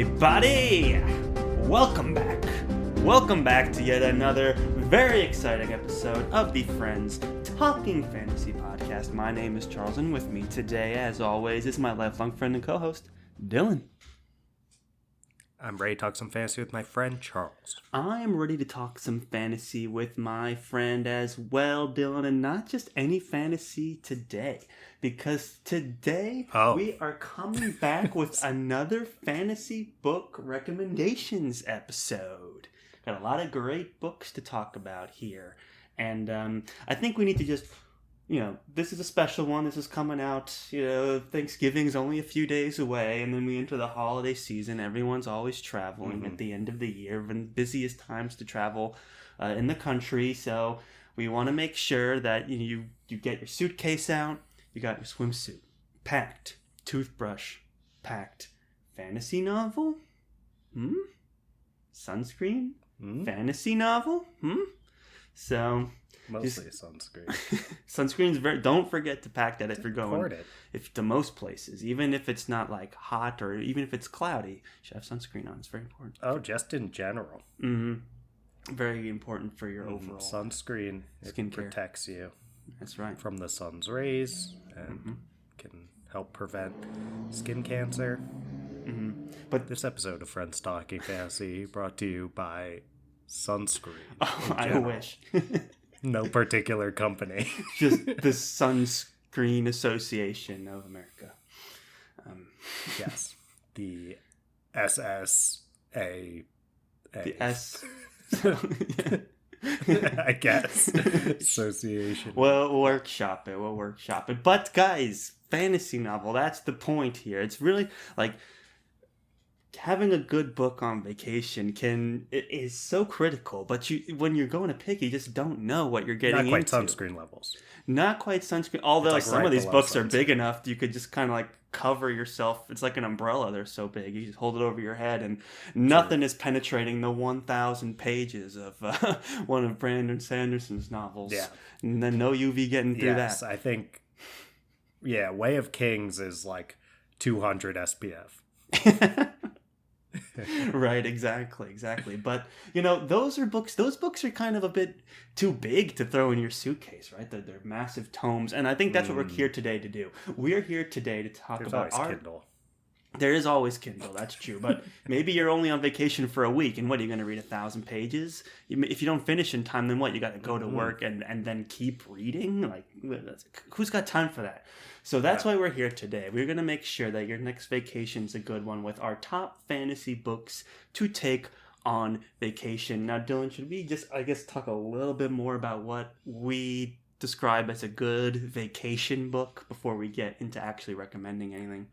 everybody! Welcome back. Welcome back to yet another very exciting episode of the Friends Talking Fantasy Podcast. My name is Charles, and with me today, as always, is my lifelong friend and co-host, Dylan. I'm ready to talk some fantasy with my friend, Charles. I am ready to talk some fantasy with my friend as well, Dylan, and not just any fantasy today. Because today we are coming back with another fantasy book recommendations episode. Got a lot of great books to talk about here. And I think we need to just, this is a special one. This is coming out, Thanksgiving's only a few days away. And then we enter the holiday season. Everyone's always traveling at the end of the year. And busiest times to travel in the country. So we want to make sure that you get your suitcase out. You got your swimsuit packed, toothbrush packed, fantasy novel, sunscreen, fantasy novel, So mostly sunscreen. Sunscreen's don't forget to pack that if you're going to most places, even if it's not like hot or even if it's cloudy. You should have sunscreen on. It's very important. Oh, just in general. Very important for your overall sunscreen. It protects you. That's right. From the sun's rays and can help prevent skin cancer. But this episode of Friends Talking Fantasy brought to you by sunscreen. Oh, I wish. No particular company. Just the Sunscreen Association of America. Yes. The SSA. The S. I guess. Association. We'll workshop it. But guys, fantasy novel, that's the point here. It's really like having a good book on vacation is so critical, but when you're going to pick, you just don't know what you're getting into. Not quite sunscreen levels. Not quite sunscreen, although some of these books are big enough you could just kind of like cover yourself. It's like an umbrella. They're so big. You just hold it over your head and nothing is penetrating the 1,000 pages of one of Brandon Sanderson's novels. Yeah. And then no UV getting through that. Yes, I think, Way of Kings is like 200 SPF. Right, exactly. But those books are kind of a bit too big to throw in your suitcase, right? They're massive tomes, and I think that's what we're here today to do. We are here today to talk about Kindle. There is always Kindle, that's true. But maybe you're only on vacation for a week, and what, are you going to read 1,000 pages? If you don't finish in time, then what? You got to go to work and then keep reading? Like, who's got time for that? So that's why we're here today. We're going to make sure that your next vacation's a good one with our top fantasy books to take on vacation. Now, Dylan, should we just, talk a little bit more about what we describe as a good vacation book before we get into actually recommending anything?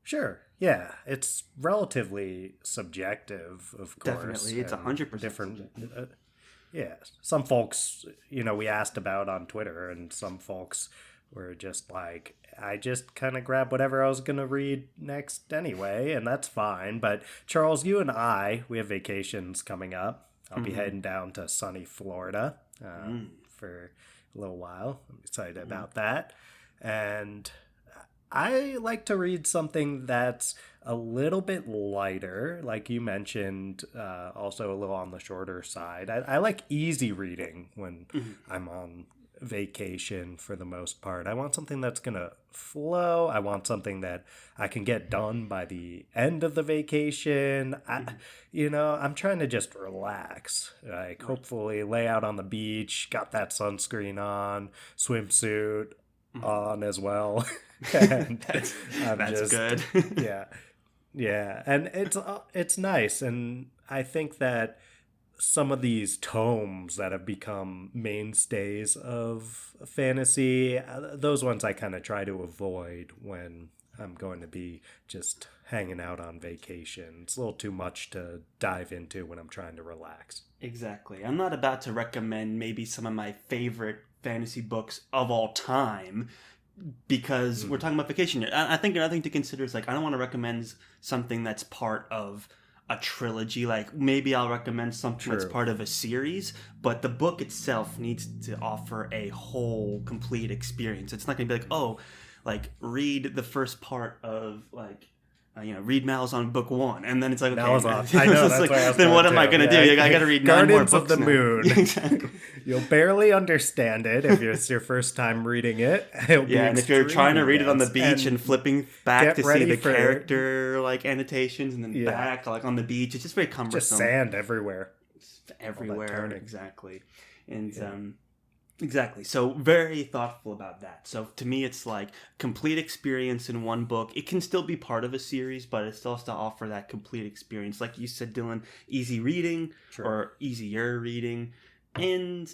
Sure. Yeah, it's relatively subjective, of course. Definitely, it's 100% different. Some folks, we asked about on Twitter, and some folks were just like, I just kind of grabbed whatever I was going to read next anyway, and that's fine. But Charles, you and we have vacations coming up. I'll be heading down to sunny Florida for a little while. I'm excited about that. And I like to read something that's a little bit lighter, like you mentioned, also a little on the shorter side. I like easy reading when I'm on vacation for the most part. I want something that's going to flow. I want something that I can get done by the end of the vacation. I'm trying to just relax, like hopefully lay out on the beach, got that sunscreen on, swimsuit on as well. And that's good. Yeah, and it's nice, and I think that some of these tomes that have become mainstays of fantasy, those ones I kind of try to avoid when I'm going to be just hanging out on vacation. It's a little too much to dive into when I'm trying to relax. Exactly. I'm not about to recommend maybe some of my favorite fantasy books of all time, because we're talking about vacation. I think another thing to consider is I don't want to recommend something that's part of a trilogy. Like maybe I'll recommend something that's part of a series, but the book itself needs to offer a whole complete experience. It's not going to be read the first part of read Malazan book 1, and then it's like, okay, Malazan. I know, that's like, then what am I going to do? I got to read 9 more books of the now. Moon. Exactly. You'll barely understand it if it's your first time reading it. And if you're trying to read it on the beach and flipping back to see the character like annotations and then back like on the beach, it's just very cumbersome. Just sand everywhere. Everywhere, exactly. And exactly. So very thoughtful about that. So to me, it's like complete experience in one book. It can still be part of a series, but it still has to offer that complete experience. Like you said, Dylan, easy reading or easier reading, and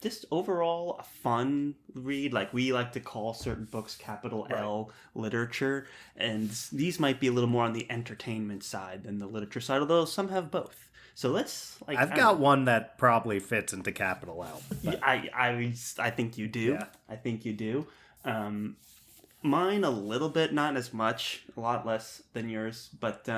just overall a fun read. Like we like to call certain books capital L literature, and these might be a little more on the entertainment side than the literature side, although some have both. So let's like. I've got one that probably fits into capital L. But... I think you do. Yeah. I think you do. Mine a little bit, not as much, a lot less than yours, but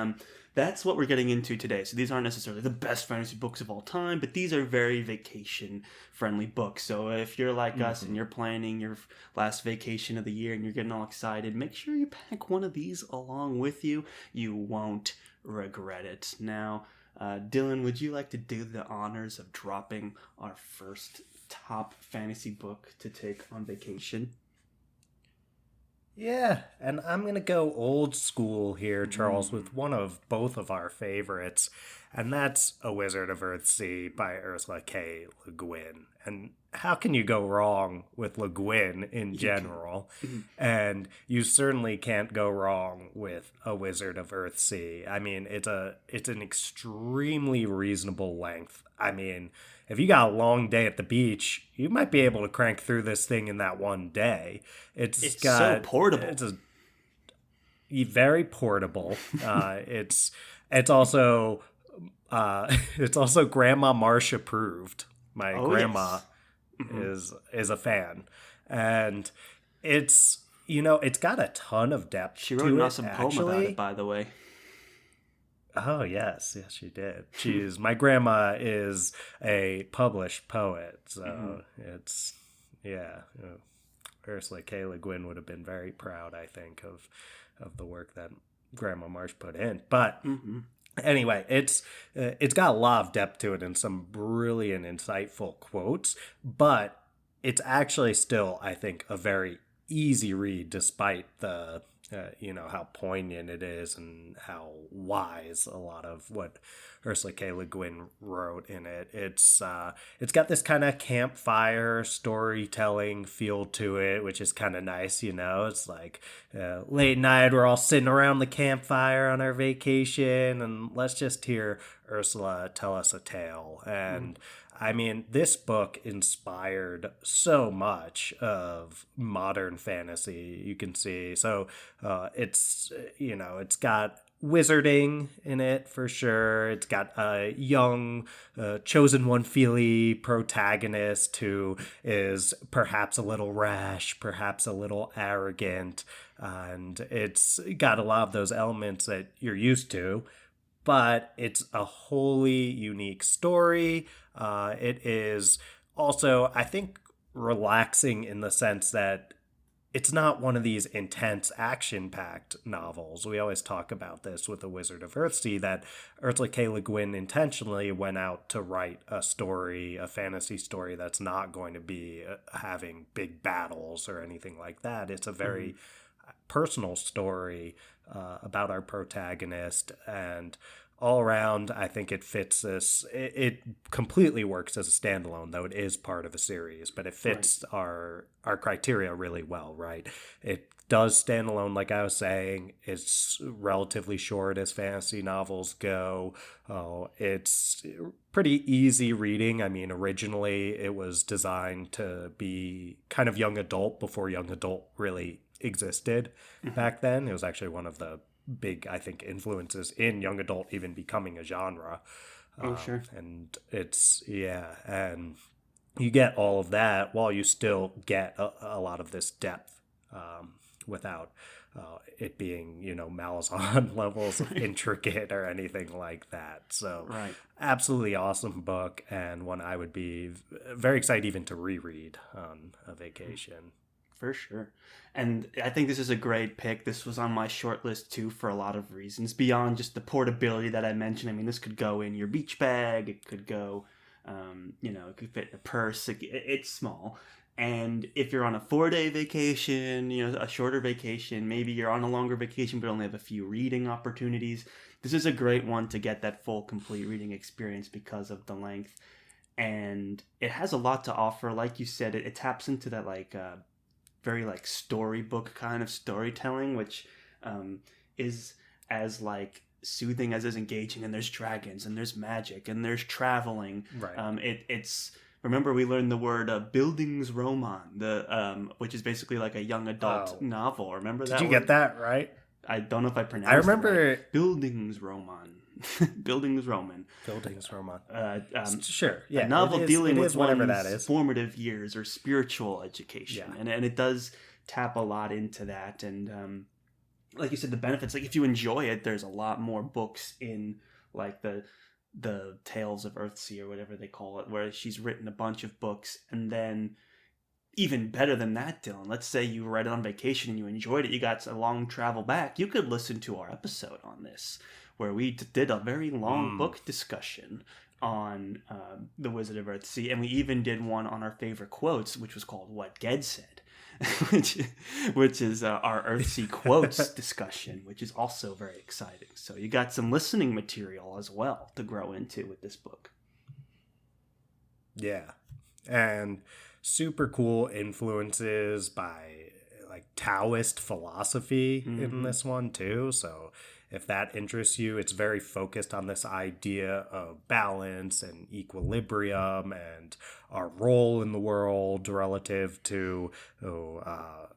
that's what we're getting into today. So these aren't necessarily the best fantasy books of all time, but these are very vacation-friendly books. So if you're like us and you're planning your last vacation of the year and you're getting all excited, make sure you pack one of these along with you. You won't regret it. Now, Dylan, would you like to do the honors of dropping our first top fantasy book to take on vacation? Yeah, and I'm going to go old school here, Charles, with one of both of our favorites, and that's A Wizard of Earthsea by Ursula K. Le Guin. And how can you go wrong with Le Guin in general? And you certainly can't go wrong with A Wizard of Earthsea. I mean, it's an extremely reasonable length. I mean, if you got a long day at the beach, you might be able to crank through this thing in that one day. It's so portable. It's very portable. It's also Grandma Marsh approved. My grandma is a fan, and it's got a ton of depth. She wrote an awesome poem about it, by the way. Oh yes, she did. My grandma is a published poet, so it's Ursula K. Le Guin would have been very proud, I think, of the work that Grandma Marsh put in. But anyway, it's got a lot of depth to it and some brilliant, insightful quotes. But it's actually still, I think, a very easy read, despite the how poignant it is and how wise a lot of what Ursula K. Le Guin wrote in it. It's got this kind of campfire storytelling feel to it, which is kind of nice. It's like late night, we're all sitting around the campfire on our vacation, and let's just hear Ursula tell us a tale. And I mean, this book inspired so much of modern fantasy, you can see. So it's got wizarding in it for sure. It's got a young, chosen one feely protagonist who is perhaps a little rash, perhaps a little arrogant. And it's got a lot of those elements that you're used to. But it's a wholly unique story. It is also, I think, relaxing in the sense that it's not one of these intense action-packed novels. We always talk about this with The Wizard of Earthsea, that Ursula K. Le Guin intentionally went out to write a story, a fantasy story that's not going to be having big battles or anything like that. It's a very personal story about our protagonist, and all around, I think it fits this. It completely works as a standalone, though it is part of a series, but it fits our criteria really well, right? It does stand alone, like I was saying. It's relatively short as fantasy novels go. It's pretty easy reading. I mean, originally it was designed to be kind of young adult before young adult really existed back then. It was actually one of the big, I think, influences in young adult even becoming a genre. Sure. And it's, and you get all of that while you still get a lot of this depth without it being, Malazan levels of intricate or anything like that. So absolutely awesome book, and one I would be very excited even to reread on a vacation. For sure. And I think this is a great pick. This was on my short list too for a lot of reasons. Beyond just the portability that I mentioned. I mean, this could go in your beach bag. It could go, it could fit in a purse. It's small. And if you're on a 4-day vacation, a shorter vacation, maybe you're on a longer vacation but only have a few reading opportunities, this is a great one to get that full, complete reading experience because of the length. And it has a lot to offer. Like you said, it taps into that very storybook kind of storytelling, which is as soothing as is engaging. And there's dragons and there's magic and there's traveling. Right. It's remember we learned the word Bildungsroman, which is basically like a young adult novel. Remember that? Did you get that right? I don't know if I pronounced. I remember it right. Bildungsroman. Bildungsroman. Sure. Yeah. A novel dealing with whatever that is. Formative years or spiritual education. Yeah. And it does tap a lot into that. And like you said, the benefits, if you enjoy it, there's a lot more books in the Tales of Earthsea or whatever they call it, where she's written a bunch of books. And then even better than that, Dylan, let's say you read it on vacation and you enjoyed it, you got a long travel back, you could listen to our episode on this, where we did a very long book discussion on The Wizard of Earthsea, and we even did one on our favorite quotes, which was called What Ged Said, which is our Earthsea quotes discussion, which is also very exciting. So you got some listening material as well to grow into with this book. Yeah, and super cool influences by Taoist philosophy in this one too. So if that interests you, it's very focused on this idea of balance and equilibrium and our role in the world relative to, all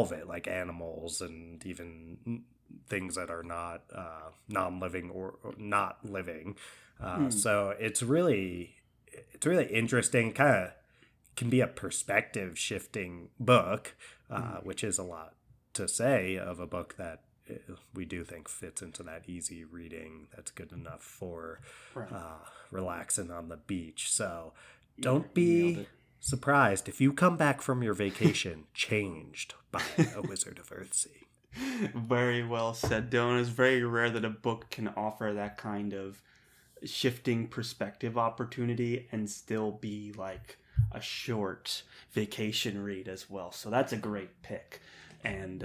of it, like animals and even things that are not non-living or not living. So it's really interesting, kind of can be a perspective shifting book, which is a lot to say of a book that we do think fits into that easy reading that's good enough for relaxing on the beach. So don't be surprised if you come back from your vacation changed by A Wizard of Earthsea. Very well said, Dylan. It's very rare that a book can offer that kind of shifting perspective opportunity and still be a short vacation read as well. So that's a great pick. And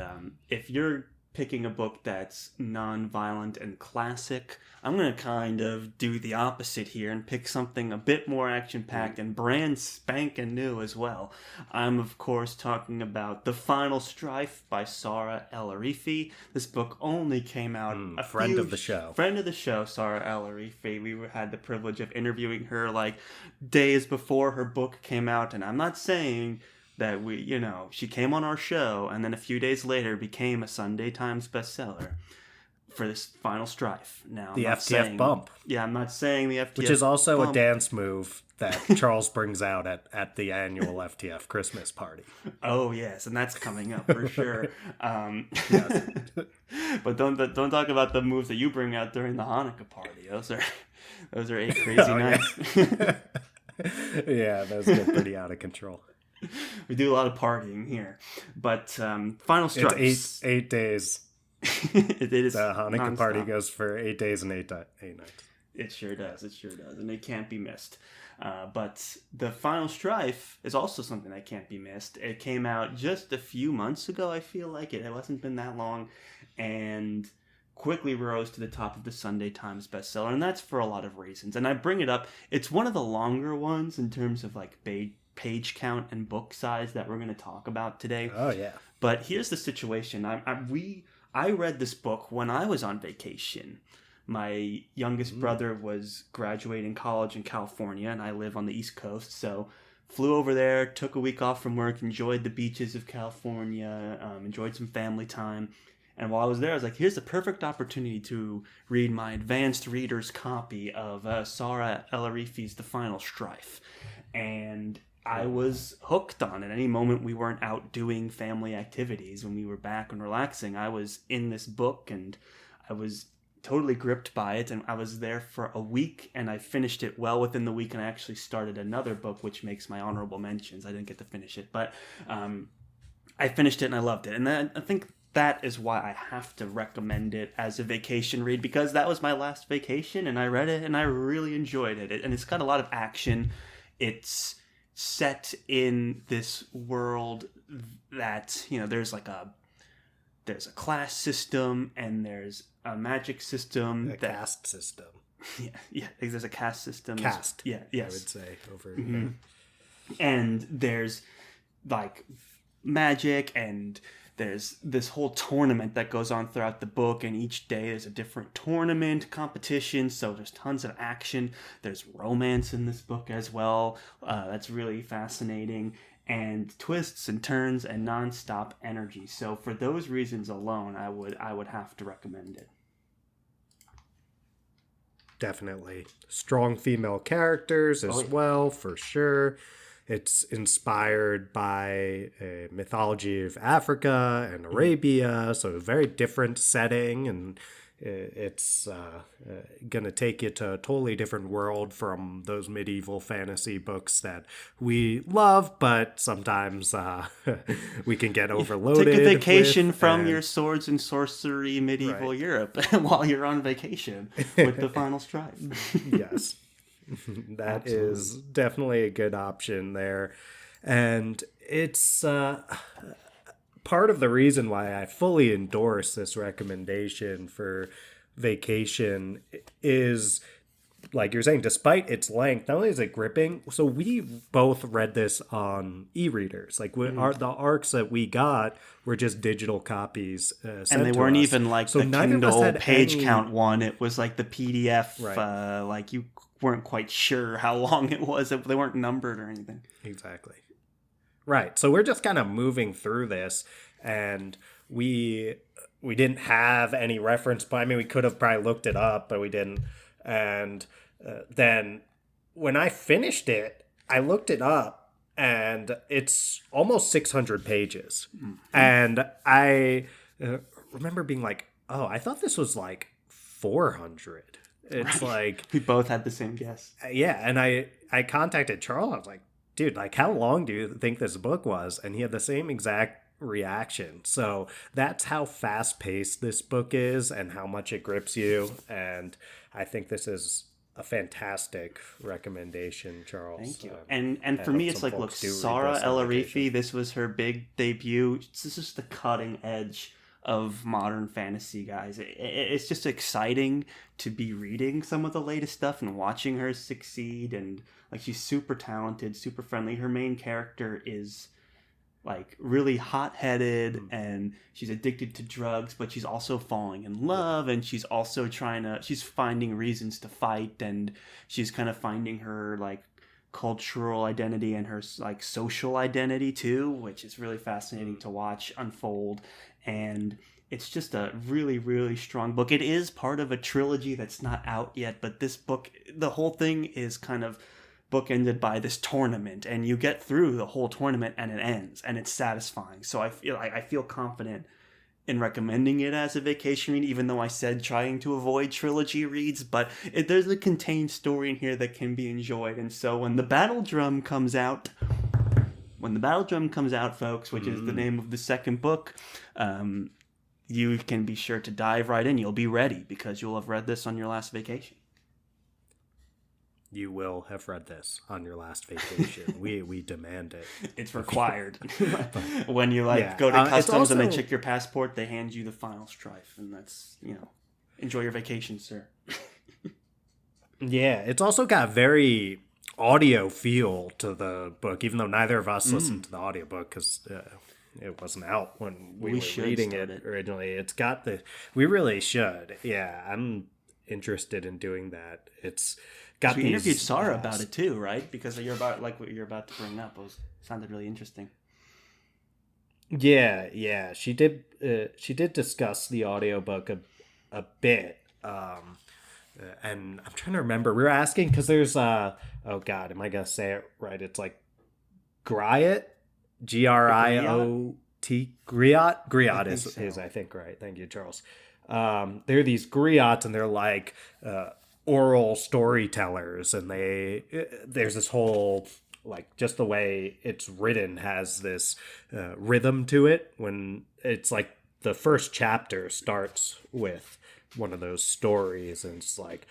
if you're picking a book that's non-violent and classic, I'm going to kind of do the opposite here and pick something a bit more action-packed and brand spanking new as well. I'm, of course, talking about The Final Strife by Sara El-Arifi. This book only came out friend of the show, Sara El-Arifi. We had the privilege of interviewing her days before her book came out, and I'm not saying that she came on our show and then a few days later became a Sunday Times bestseller for this Final Strife. Now, the FTF bump. Yeah, I'm not saying the FTF which is also bump. A dance move that Charles brings out at the annual FTF Christmas party. Oh, yes, and that's coming up for sure. Yes. But don't talk about the moves that you bring out during the Hanukkah party. Those are 8 crazy nights. Yeah, those get pretty out of control. We do a lot of partying here, but Final Strife. It's 8 days. It is. The Hanukkah non-stop. Party goes for 8 days and 8 nights. It sure does, and it can't be missed. But the Final Strife is also something that can't be missed. It came out just a few months ago, I feel like. It hasn't been that long, and quickly rose to the top of the Sunday Times bestseller, and that's for a lot of reasons. And I bring it up. It's one of the longer ones in terms of page count and book size that we're going to talk about today. Oh, yeah. But here's the situation. I read this book when I was on vacation. My youngest brother was graduating college in California, and I live on the East Coast, so flew over there, took a week off from work, enjoyed the beaches of California, enjoyed some family time. And while I was there, I was like, here's the perfect opportunity to read my advanced reader's copy of Sara El-Arifi's The Final Strife. And I was hooked on it. Any moment we weren't out doing family activities, when we were back and relaxing, I was in this book, and I was totally gripped by it, and I was there for a week, and I finished it well within the week, and I actually started another book, which makes my honorable mentions. I didn't get to finish it, but I finished it and I loved it. And then I think that is why I have to recommend it as a vacation read, because that was my last vacation and I read it and I really enjoyed it. And it's got a lot of action. It's set in this world that, there's a class system and there's a magic system, caste system. Yeah, there's a caste system. Caste. Yeah, yes. I would say over. Mm-hmm. And there's like magic, and there's this whole tournament that goes on throughout the book, and each day there's a different tournament competition, so there's tons of action. There's romance in this book as well. That's really fascinating, and twists and turns and non-stop energy. So for those reasons alone, I would have to recommend it. Definitely strong female characters as well, for sure. It's inspired by a mythology of Africa and Arabia, so a very different setting, and it's going to take you to a totally different world from those medieval fantasy books that we love, but sometimes we can get overloaded. Take a vacation from your swords and sorcery medieval Europe while you're on vacation with the Final Strife. Yes. That Absolutely. Is definitely a good option there. And it's part of the reason why I fully endorse this recommendation for vacation is, like you're saying, despite its length, not only is it gripping, so we both read this on e-readers. Like the ARCs that we got were just digital copies and they weren't even like the Kindle page count one. It was like the PDF, like you weren't quite sure how long it was. They weren't numbered or anything. Exactly. Right. So we're just kind of moving through this, and we didn't have any reference point. I mean, we could have probably looked it up, but we didn't. And then when I finished it, I looked it up, and it's almost 600 pages. Mm-hmm. And I remember being like, oh, I thought this was like 400. It's like we both had the same guess. Yeah, and I contacted Charles. I was like, dude, like, how long do you think this book was? And he had the same exact reaction. So that's how fast paced this book is and how much it grips you. And I think this is a fantastic recommendation, Charles. Thank you. And for me, it's like, look, Sara El-Arifi, this was her big debut. This is just the cutting edge of modern fantasy, guys. It's just exciting to be reading some of the latest stuff and watching her succeed. And like, she's super talented, super friendly. Her main character is like really hot-headed, and she's addicted to drugs, but she's also falling in love, and she's also she's finding reasons to fight, and she's kind of finding her like cultural identity and her like social identity too, which is really fascinating to watch unfold. And it's just a really, really strong book. It is part of a trilogy that's not out yet, but this book, the whole thing is kind of bookended by this tournament, and you get through the whole tournament and it ends, and it's satisfying. So I feel confident in recommending it as a vacation read, even though I said trying to avoid trilogy reads, but there's a contained story in here that can be enjoyed. And so when the Battle Drum comes out, folks, which is the name of the second book, you can be sure to dive right in. You'll be ready because you'll have read this on your last vacation. You will have read this on your last vacation. We demand it. It's required. When you go to customs also, and they check your passport, they hand you the Final Strife, and that's, enjoy your vacation, sir. Yeah, it's also got very audio feel to the book, even though neither of us listened to the audiobook because it wasn't out when we were reading it originally. It's got we really should. Yeah, I'm interested in doing that. It's got we interviewed Sara about it too, right? Because you're about like what you're about to bring up sounded really interesting. Yeah, she did discuss the audiobook a bit. And I'm trying to remember. We were asking because there's oh god, am I gonna say it right? It's like Griot, Griot. Griot is I think right. Thank you, Charles. they're these griots, and they're like oral storytellers, and there's this whole, like, just the way it's written has this rhythm to it. When it's like the first chapter starts with one of those stories, and it's like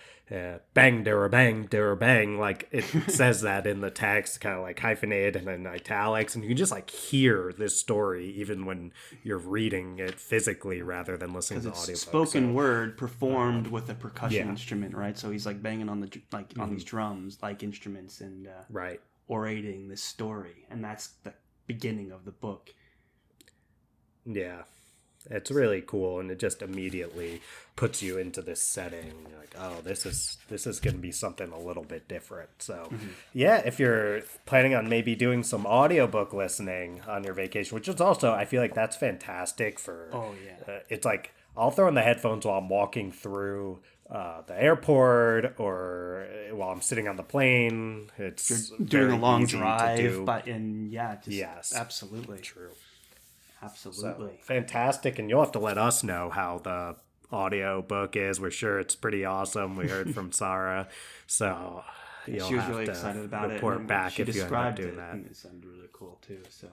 bang dara bang, like it says that in the text, kind of like hyphenated and in italics, and you can just like hear this story even when you're reading it physically rather than listening to the audio. Spoken word performed with a percussion instrument, right? So he's like banging on the on these drums like instruments and right, orating this story, and that's the beginning of the book. Yeah. It's really cool, and it just immediately puts you into this setting. You're like, oh, this is going to be something a little bit different. So, yeah, if you're planning on maybe doing some audiobook listening on your vacation, which is also, I feel like that's fantastic for. Oh yeah. It's like I'll throw in the headphones while I'm walking through the airport or while I'm sitting on the plane. It's doing a long drive, yes, absolutely true. Absolutely. So, fantastic. And you'll have to let us know how the audio book is. We're sure it's pretty awesome. We heard from Sarah. So you'll she was have really to excited about report it. back if you end up doing that. And it sounded really cool too. So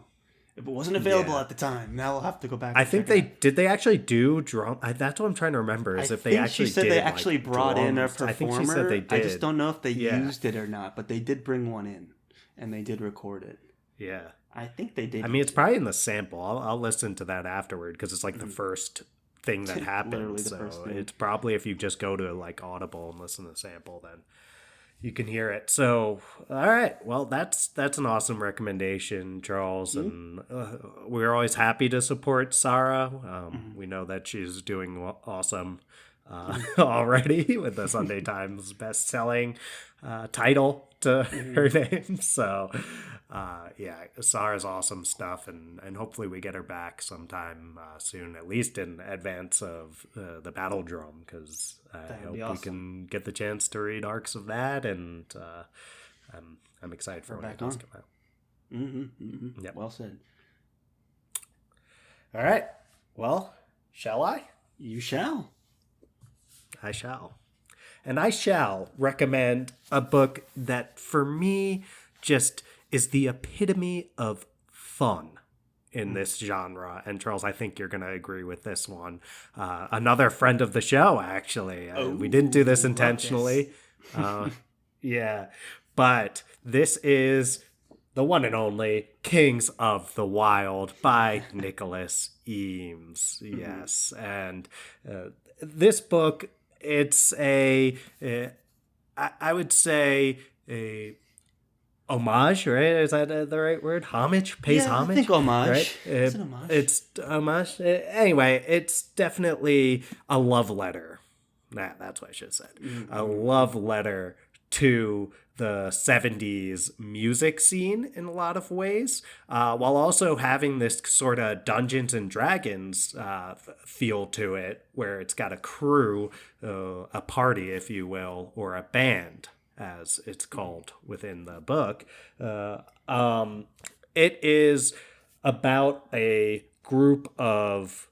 if it wasn't available at the time, now we'll have to go back. I think they actually do drum. That's what I'm trying to remember is if they actually she said did they actually brought drums. in a performer. I think she said they did. I just don't know if they used it or not, but they did bring one in and they did record it. Yeah. I think they did. I mean, it's probably in the sample. I'll listen to that afterward because it's like the first thing that happens. So it's probably if you just go to like Audible and listen to the sample, then you can hear it. So, all right. Well, that's an awesome recommendation, Charles. And we're always happy to support Sarah. We know that she's doing awesome already with the Sunday Times best-selling title to her name. So, Sarah's awesome stuff, and hopefully we get her back sometime soon, at least in advance of the Battle Drum, because I hope we can get the chance to read arcs of that, and I'm excited for when it does come out. Yep. Well said. All right. Well, shall I? You shall. I shall. And I shall recommend a book that, for me, just is the epitome of fun in this genre. And Charles, I think you're going to agree with this one. Another friend of the show, actually. We didn't do this intentionally. Yeah. But this is the one and only Kings of the Wild by Nicholas Eames. Yes. And this book, it's I would say a homage, right? Is that the right word? Homage? Pays homage? I think homage. Right? It's an homage. It's homage. Anyway, it's definitely a love letter. That's what I should have said. A love letter to the 70s music scene in a lot of ways, while also having this sort of Dungeons and Dragons feel to it, where it's got a crew, a party, if you will, or a band, as it's called within the book. It is about a group of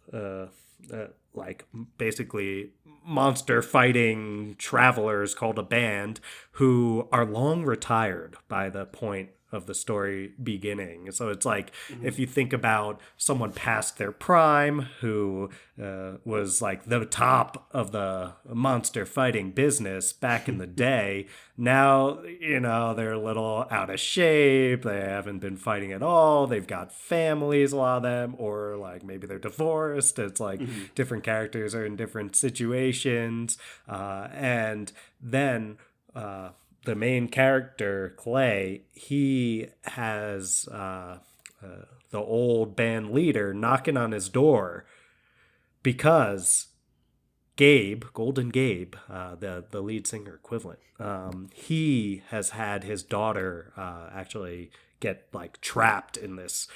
like basically monster fighting travelers called a band who are long retired by the point of the story beginning. So it's like if you think about someone past their prime who was like the top of the monster fighting business back in the day. Now, they're a little out of shape. They haven't been fighting at all. They've got families, a lot of them, or like maybe they're divorced. It's like different characters are in different situations. And then the main character, Clay, he has the old band leader knocking on his door because Gabe, Golden Gabe, the lead singer equivalent, he has had his daughter actually get like trapped in this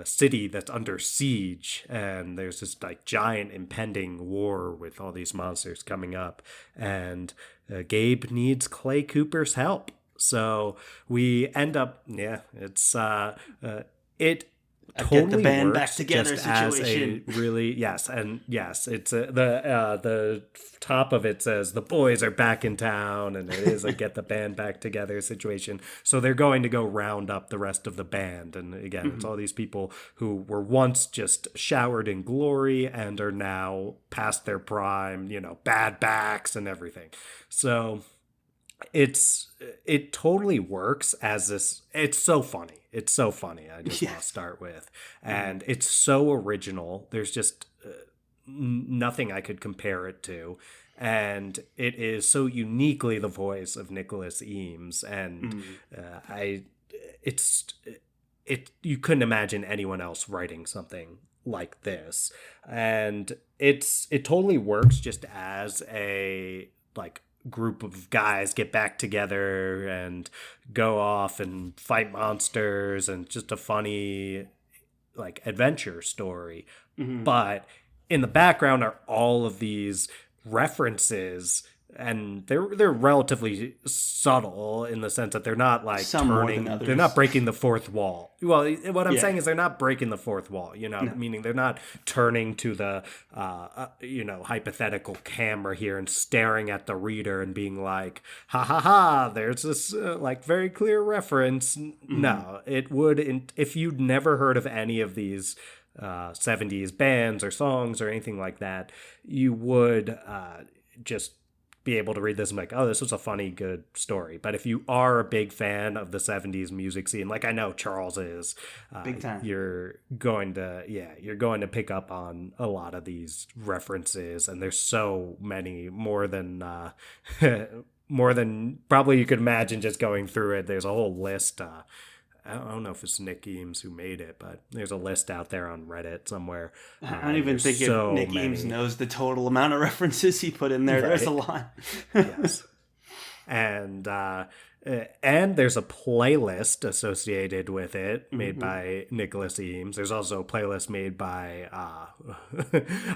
city that's under siege, and there's this like giant impending war with all these monsters coming up, and Gabe needs Clay Cooper's help. So we end up, it's it totally get the band works back together just situation. As a really it's the top of it says the boys are back in town, and it is a get the band back together situation. So they're going to go round up the rest of the band, and again, it's all these people who were once just showered in glory and are now past their prime, bad backs and everything. So it totally works as this. It's so funny. I just want to start with, and it's so original. There's just nothing I could compare it to, and it is so uniquely the voice of Nicholas Eames, and you couldn't imagine anyone else writing something like this, and it totally works just as a group of guys get back together and go off and fight monsters, and just a funny adventure story. But in the background are all of these references, and they're relatively subtle in the sense that they're not they're not breaking the fourth wall. Well, what I'm saying is they're not breaking the fourth wall, meaning they're not turning to the hypothetical camera here and staring at the reader and being like, ha ha ha, there's this very clear reference. No, it would, if you'd never heard of any of these 70s bands or songs or anything like that, you would just be able to read this and be like, oh, this was a funny, good story. But if you are a big fan of the 70s music scene, like I know Charles is, big time, you're going to pick up on a lot of these references, and there's so many, more than probably you could imagine just going through it. There's a whole list. I don't know if it's Nick Eames who made it, but there's a list out there on Reddit somewhere. I don't even think if Nick Eames knows the total amount of references he put in there. Right. There's a lot. Yes. And there's a playlist associated with it made by Nicholas Eames. There's also a playlist made by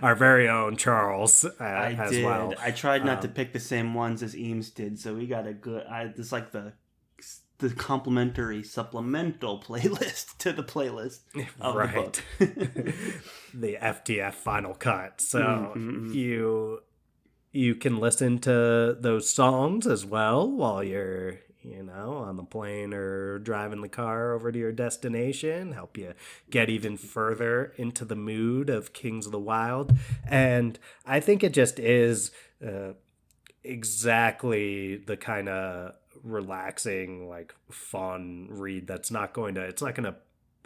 our very own Charles as well. I tried not to pick the same ones as Eames did, so we got a good... It's like the complimentary supplemental playlist to the playlist of the book. The FTF final cut. So you can listen to those songs as well while you're on the plane or driving the car over to your destination, help you get even further into the mood of Kings of the Wild. And I think it just is exactly the kind of relaxing, fun read that's not going to,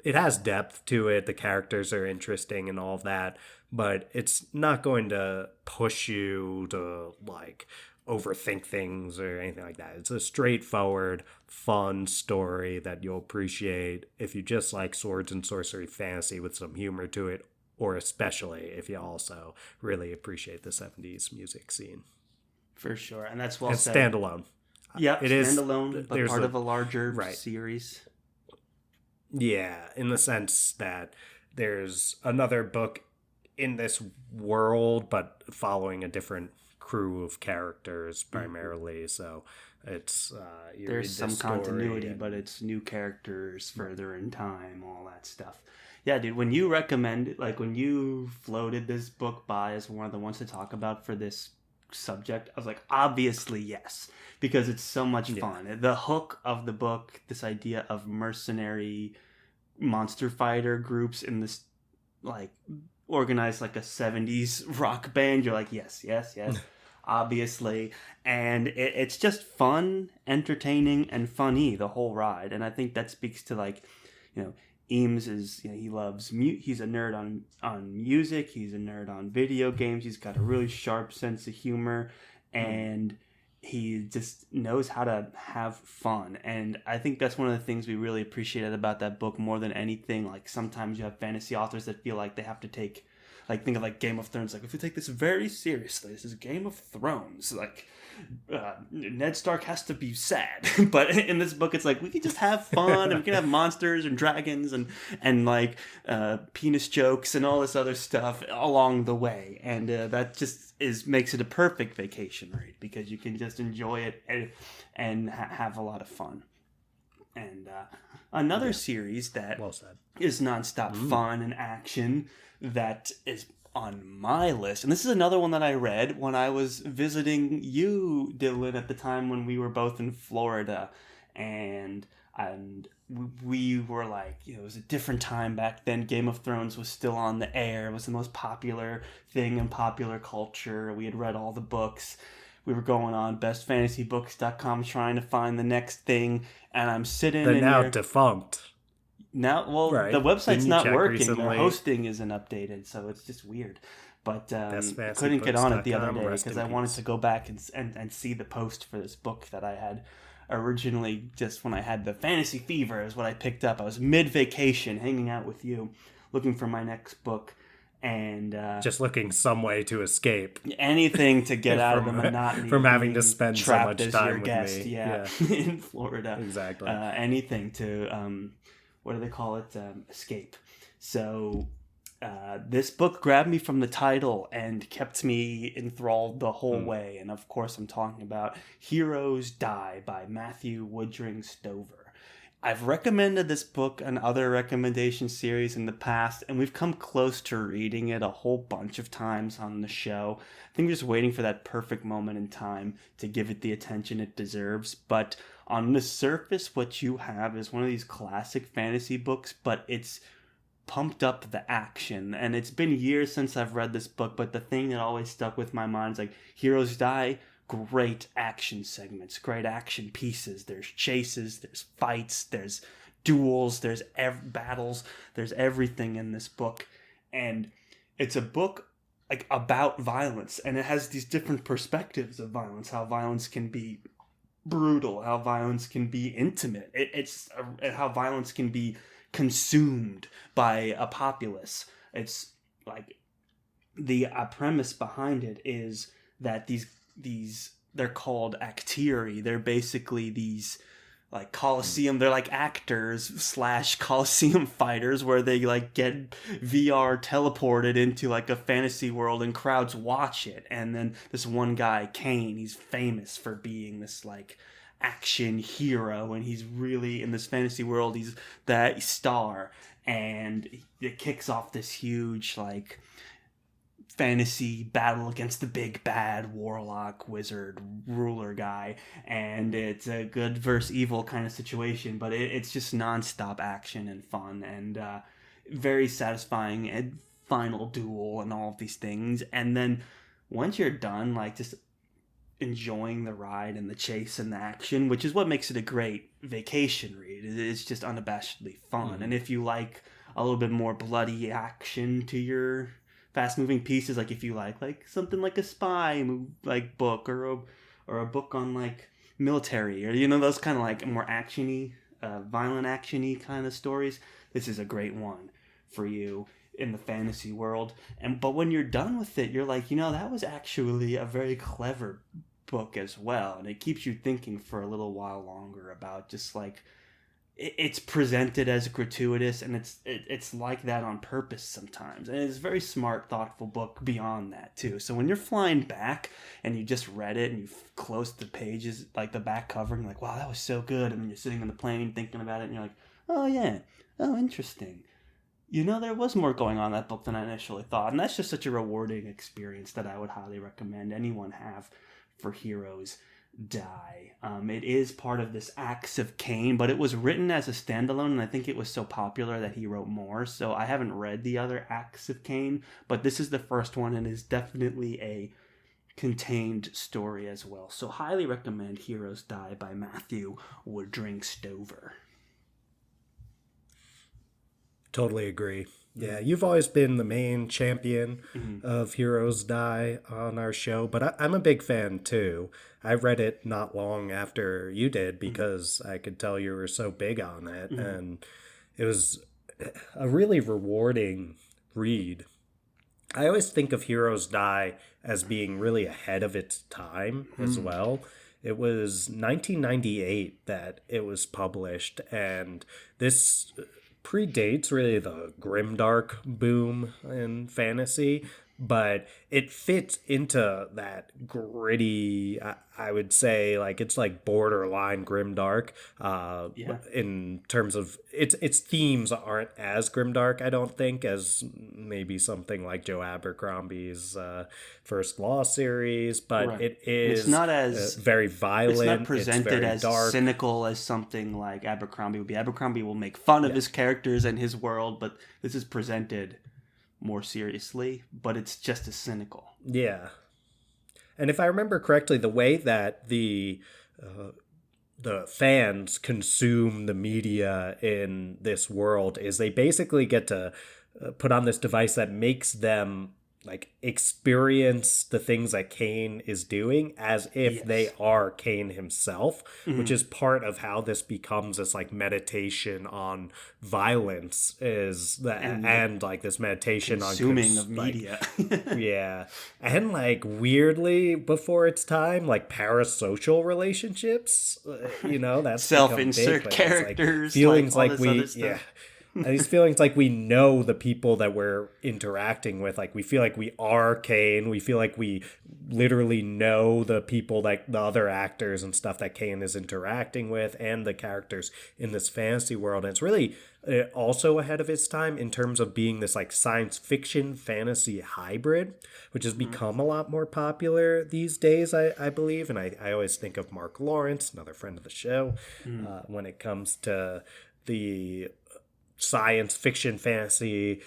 it has depth to it, the characters are interesting and all of that, but it's not going to push you to overthink things or anything like that. It's a straightforward, fun story that you'll appreciate if you just like swords and sorcery fantasy with some humor to it, or especially if you also really appreciate the 70s music scene. For sure, and that's well said. Standalone. Yeah, it is standalone, but part of a larger series. Yeah, in the sense that there's another book in this world, but following a different crew of characters primarily. So it's there's some continuity, but it's new characters further in time, all that stuff. Yeah, dude, when you when you floated this book by as one of the ones to talk about for this subject, I was like, obviously yes, because it's so much fun. The hook of the book, this idea of mercenary monster fighter groups in this organized a 70s rock band, you're like, yes obviously. And it's just fun, entertaining, and funny the whole ride. And I think that speaks to Eames is, he loves he's a nerd on music, he's a nerd on video games, he's got a really sharp sense of humor, and he just knows how to have fun. And I think that's one of the things we really appreciated about that book more than anything. Sometimes you have fantasy authors that feel like they have to take, think of Game of Thrones, if we take this very seriously, this is Game of Thrones, Ned Stark has to be sad. But in this book, it's we can just have fun, and we can have monsters and dragons and penis jokes and all this other stuff along the way. And that just makes it a perfect vacation read, because you can just enjoy it and have a lot of fun. And another series that well said. is nonstop fun and action that is on my list. And this is another one that I read when I was visiting you, Dylan, at the time when we were both in Florida. And we were like, it was a different time back then. Game of Thrones was still on the air. It was the most popular thing in popular culture. We had read all the books. We were going on bestfantasybooks.com trying to find the next thing. And I'm sitting They're in now here. defunct. Now, well, right. The website's not working. Recently? The hosting isn't updated, so it's just weird. But I couldn't get on it the other day because I wanted to go back and see the post for this book that I had originally, just when I had the fantasy fever is what I picked up. I was mid-vacation hanging out with you, looking for my next book. And just looking some way to escape. Anything to get out of the monotony. From having to spend so much time with guest, me. Yeah. In Florida. Exactly. Anything to, what do they call it? Escape. So this book grabbed me from the title and kept me enthralled the whole way. And of course, I'm talking about Heroes Die by Matthew Woodring Stover. I've recommended this book on other recommendation series in the past, and we've come close to reading it a whole bunch of times on the show. I think we're just waiting for that perfect moment in time to give it the attention it deserves. But on the surface, what you have is one of these classic fantasy books, but it's pumped up the action. And it's been years since I've read this book, but the thing that always stuck with my mind is like, Heroes Die, great action segments, great action pieces. There's chases, there's fights, there's duels, there's battles, there's everything in this book. And it's a book like about violence, and it has these different perspectives of violence, how violence can be brutal, how violence can be intimate, how violence can be consumed by a populace. It's like the premise behind it is that these they're called actiri. They're basically these like Colosseum. They're like actors / Colosseum fighters where they like get VR teleported into like a fantasy world and crowds watch it. And then this one guy, Kane, he's famous for being this like action hero, and he's really in this fantasy world. He's that star, and it kicks off this huge like fantasy battle against the big bad warlock wizard ruler guy, and it's a good versus evil kind of situation, but it's just nonstop action and fun and very satisfying and final duel and all of these things. And then once you're done, like just enjoying the ride and the chase and the action, which is what makes it a great vacation read. It's just unabashedly fun. And if you like a little bit more bloody action to your fast moving pieces, like if you like something like a spy like book or a book on like military, or those kind of like more actiony, violent actiony kind of stories, this is a great one for you in the fantasy world. But when you're done with it, you're like, that was actually a very clever book as well, and it keeps you thinking for a little while longer about just like it's presented as gratuitous, and it's like that on purpose sometimes. And it's a very smart, thoughtful book beyond that too. So when you're flying back and you just read it and you close the pages, like the back cover, and you're like, wow, that was so good. And then you're sitting on the plane thinking about it, and you're like, oh yeah, oh interesting. There was more going on in that book than I initially thought. And that's just such a rewarding experience that I would highly recommend anyone have for Heroes Die. It is part of this Acts of Cain, but it was written as a standalone, and I think it was so popular that he wrote more. So I haven't read the other Acts of Cain, but this is the first one and is definitely a contained story as well. So highly recommend Heroes Die by Matthew Woodring Stover. Totally agree. Yeah, you've always been the main champion of Heroes Die on our show, but I'm a big fan too. I read it not long after you did because I could tell you were so big on it, and it was a really rewarding read. I always think of Heroes Die as being really ahead of its time as well. It was 1998 that it was published, and this predates really the grimdark boom in fantasy, but it fits into that gritty, I would say, like it's like borderline grimdark in terms of its themes aren't as grimdark, I don't think, as maybe something like Joe Abercrombie's First Law series, but it is it's not as very violent. It's not presented very as dark. cynical as something like Abercrombie would be. Abercrombie will make fun of his characters and his world, but this is presented more seriously, but it's just as cynical. Yeah. And if I remember correctly, the way that the fans consume the media in this world is they basically get to put on this device that makes them like experience the things that Kane is doing as if they are Kane himself, which is part of how this becomes this like meditation on violence is that, and like this meditation on consuming of media. Yeah. And like weirdly before its time, like parasocial relationships, that's self-insert characters, like feelings like we and these feelings like we know the people that we're interacting with, like we feel like we are Kane, we feel like we literally know the people, like the other actors and stuff that Kane is interacting with and the characters in this fantasy world. And it's really also ahead of its time in terms of being this like science fiction fantasy hybrid, which has become a lot more popular these days, I believe. And I always think of Mark Lawrence, another friend of the show, when it comes to the science fiction fantasy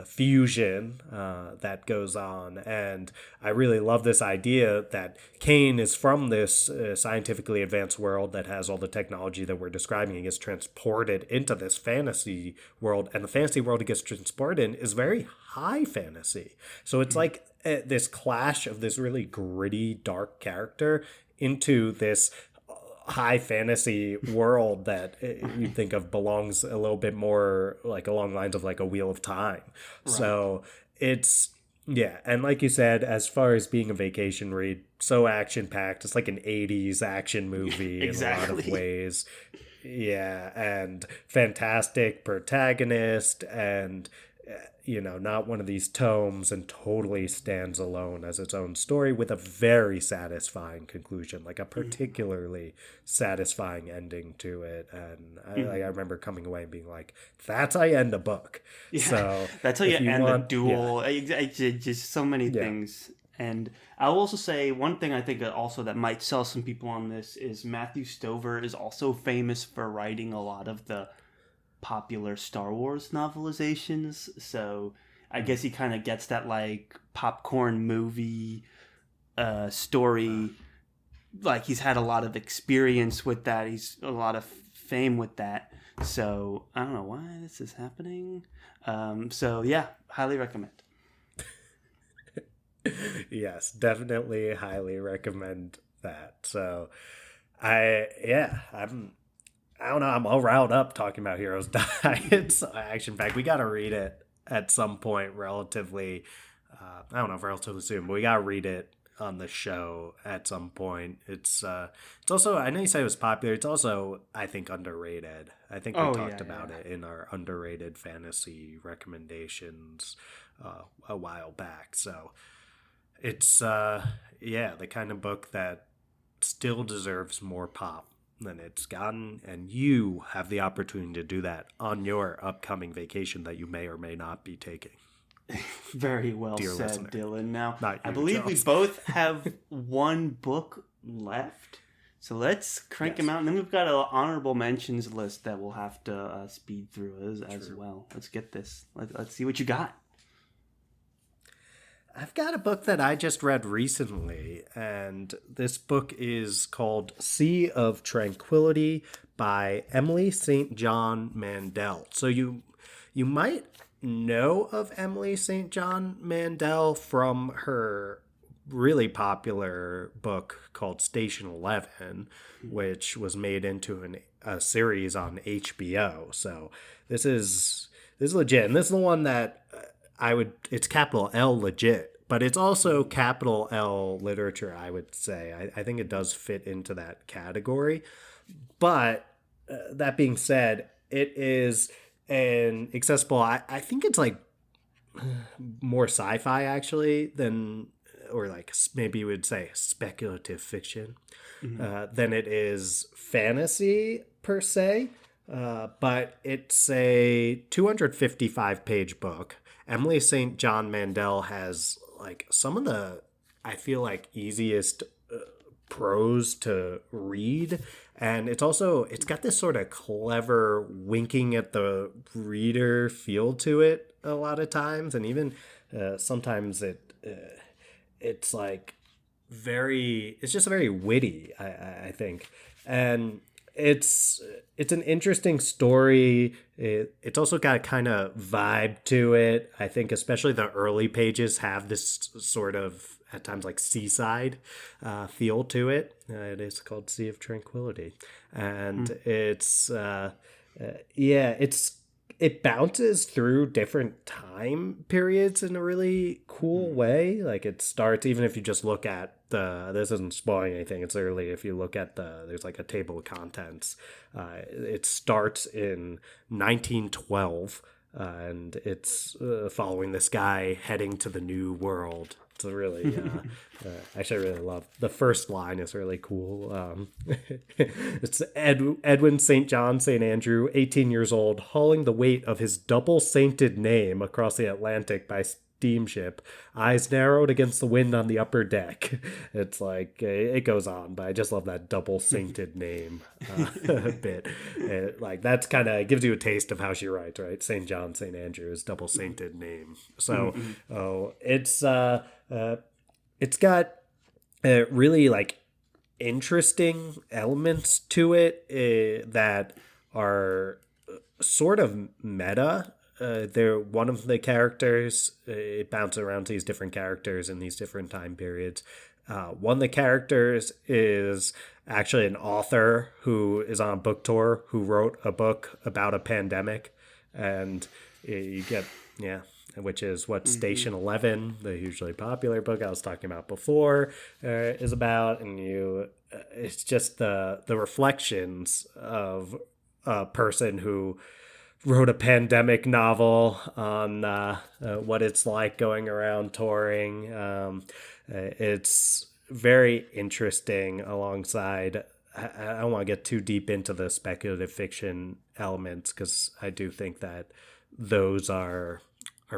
fusion that goes on. And I really love this idea that Kane is from this scientifically advanced world that has all the technology that we're describing and gets transported into this fantasy world, and the fantasy world he gets transported in is very high fantasy. So it's like this clash of this really gritty dark character into this high fantasy world that you think of belongs a little bit more like along lines of like a Wheel of Time. Right. So it's, and like you said, as far as being a vacation read, so action packed. It's like an 80s action movie in a lot of ways. Yeah, and fantastic protagonist, and not one of these tomes, and totally stands alone as its own story with a very satisfying conclusion, like a particularly satisfying ending to it. And I remember coming away and being like, that's how you end a book. Yeah, so that's how you end a duel. Just so many things. And I'll also say one thing I think also that might sell some people on this is Matthew Stover is also famous for writing a lot of the popular Star Wars novelizations, so I guess he kind of gets that like popcorn movie story. Like he's had a lot of experience with that. He's a lot of fame with that. So I don't know why this is happening. So yeah, highly recommend. Yes, definitely highly recommend that. So I don't know. I'm all riled up talking about Heroes Die. It's action packed. We got to read it at some point relatively. I don't know if relatively soon, but we got to read it on the show at some point. It's also, I know you said it was popular. It's also, I think, underrated. I think we talked about it in our underrated fantasy recommendations a while back. So it's, the kind of book that still deserves more pop than it's gotten, and you have the opportunity to do that on your upcoming vacation that you may or may not be taking. Very well said, listener. Dylan. Now, I believe Charles. We both have one book left, so let's crank them out, and then we've got an honorable mentions list that we'll have to speed through as well. Let's get this. Let's see what you got. I've got a book that I just read recently, and this book is called Sea of Tranquility by Emily St. John Mandel. So you might know of Emily St. John Mandel from her really popular book called Station 11, which was made into a series on HBO. So this is legit, and this is the one that it's capital L legit, but it's also capital L literature, I would say. I think it does fit into that category. But that being said, it is an accessible, I think it's like more sci-fi actually than, or like maybe you would say speculative fiction, than it is fantasy per se. But it's a 255 page book. Emily St. John Mandel has like some of the, I feel like, easiest prose to read, and it's got this sort of clever winking at the reader feel to it a lot of times, and even sometimes it's like it's just very witty, I think. And it's an interesting story. It's also got a kind of vibe to it. I think especially the early pages have this sort of, at times, like seaside feel to it. It is called Sea of Tranquility, and it bounces through different time periods in a really cool way. Like it starts, even if you just look at this isn't spoiling anything, it's early. If you look at there's like a table of contents. It starts in 1912, and it's following this guy heading to the new world. It's a really, actually, I really love the first line. Is really cool. It's Edwin St. John St. Andrew, 18 years old, hauling the weight of his double sainted name across the Atlantic by steamship, eyes narrowed against the wind on the upper deck. It's like, it goes on, but I just love that double sainted name bit. Like that's kind of gives you a taste of how she writes, right? St. John St. Andrew's double sainted name. So it's got really like interesting elements to it that are sort of meta. They're one of the characters. It bounces around to these different characters in these different time periods. One of the characters is actually an author who is on a book tour who wrote a book about a pandemic, and you get which is what Station 11, the hugely popular book I was talking about before, is about. And it's just the reflections of a person who wrote a pandemic novel on what it's like going around touring. It's very interesting alongside. I don't want to get too deep into the speculative fiction elements because I do think that those are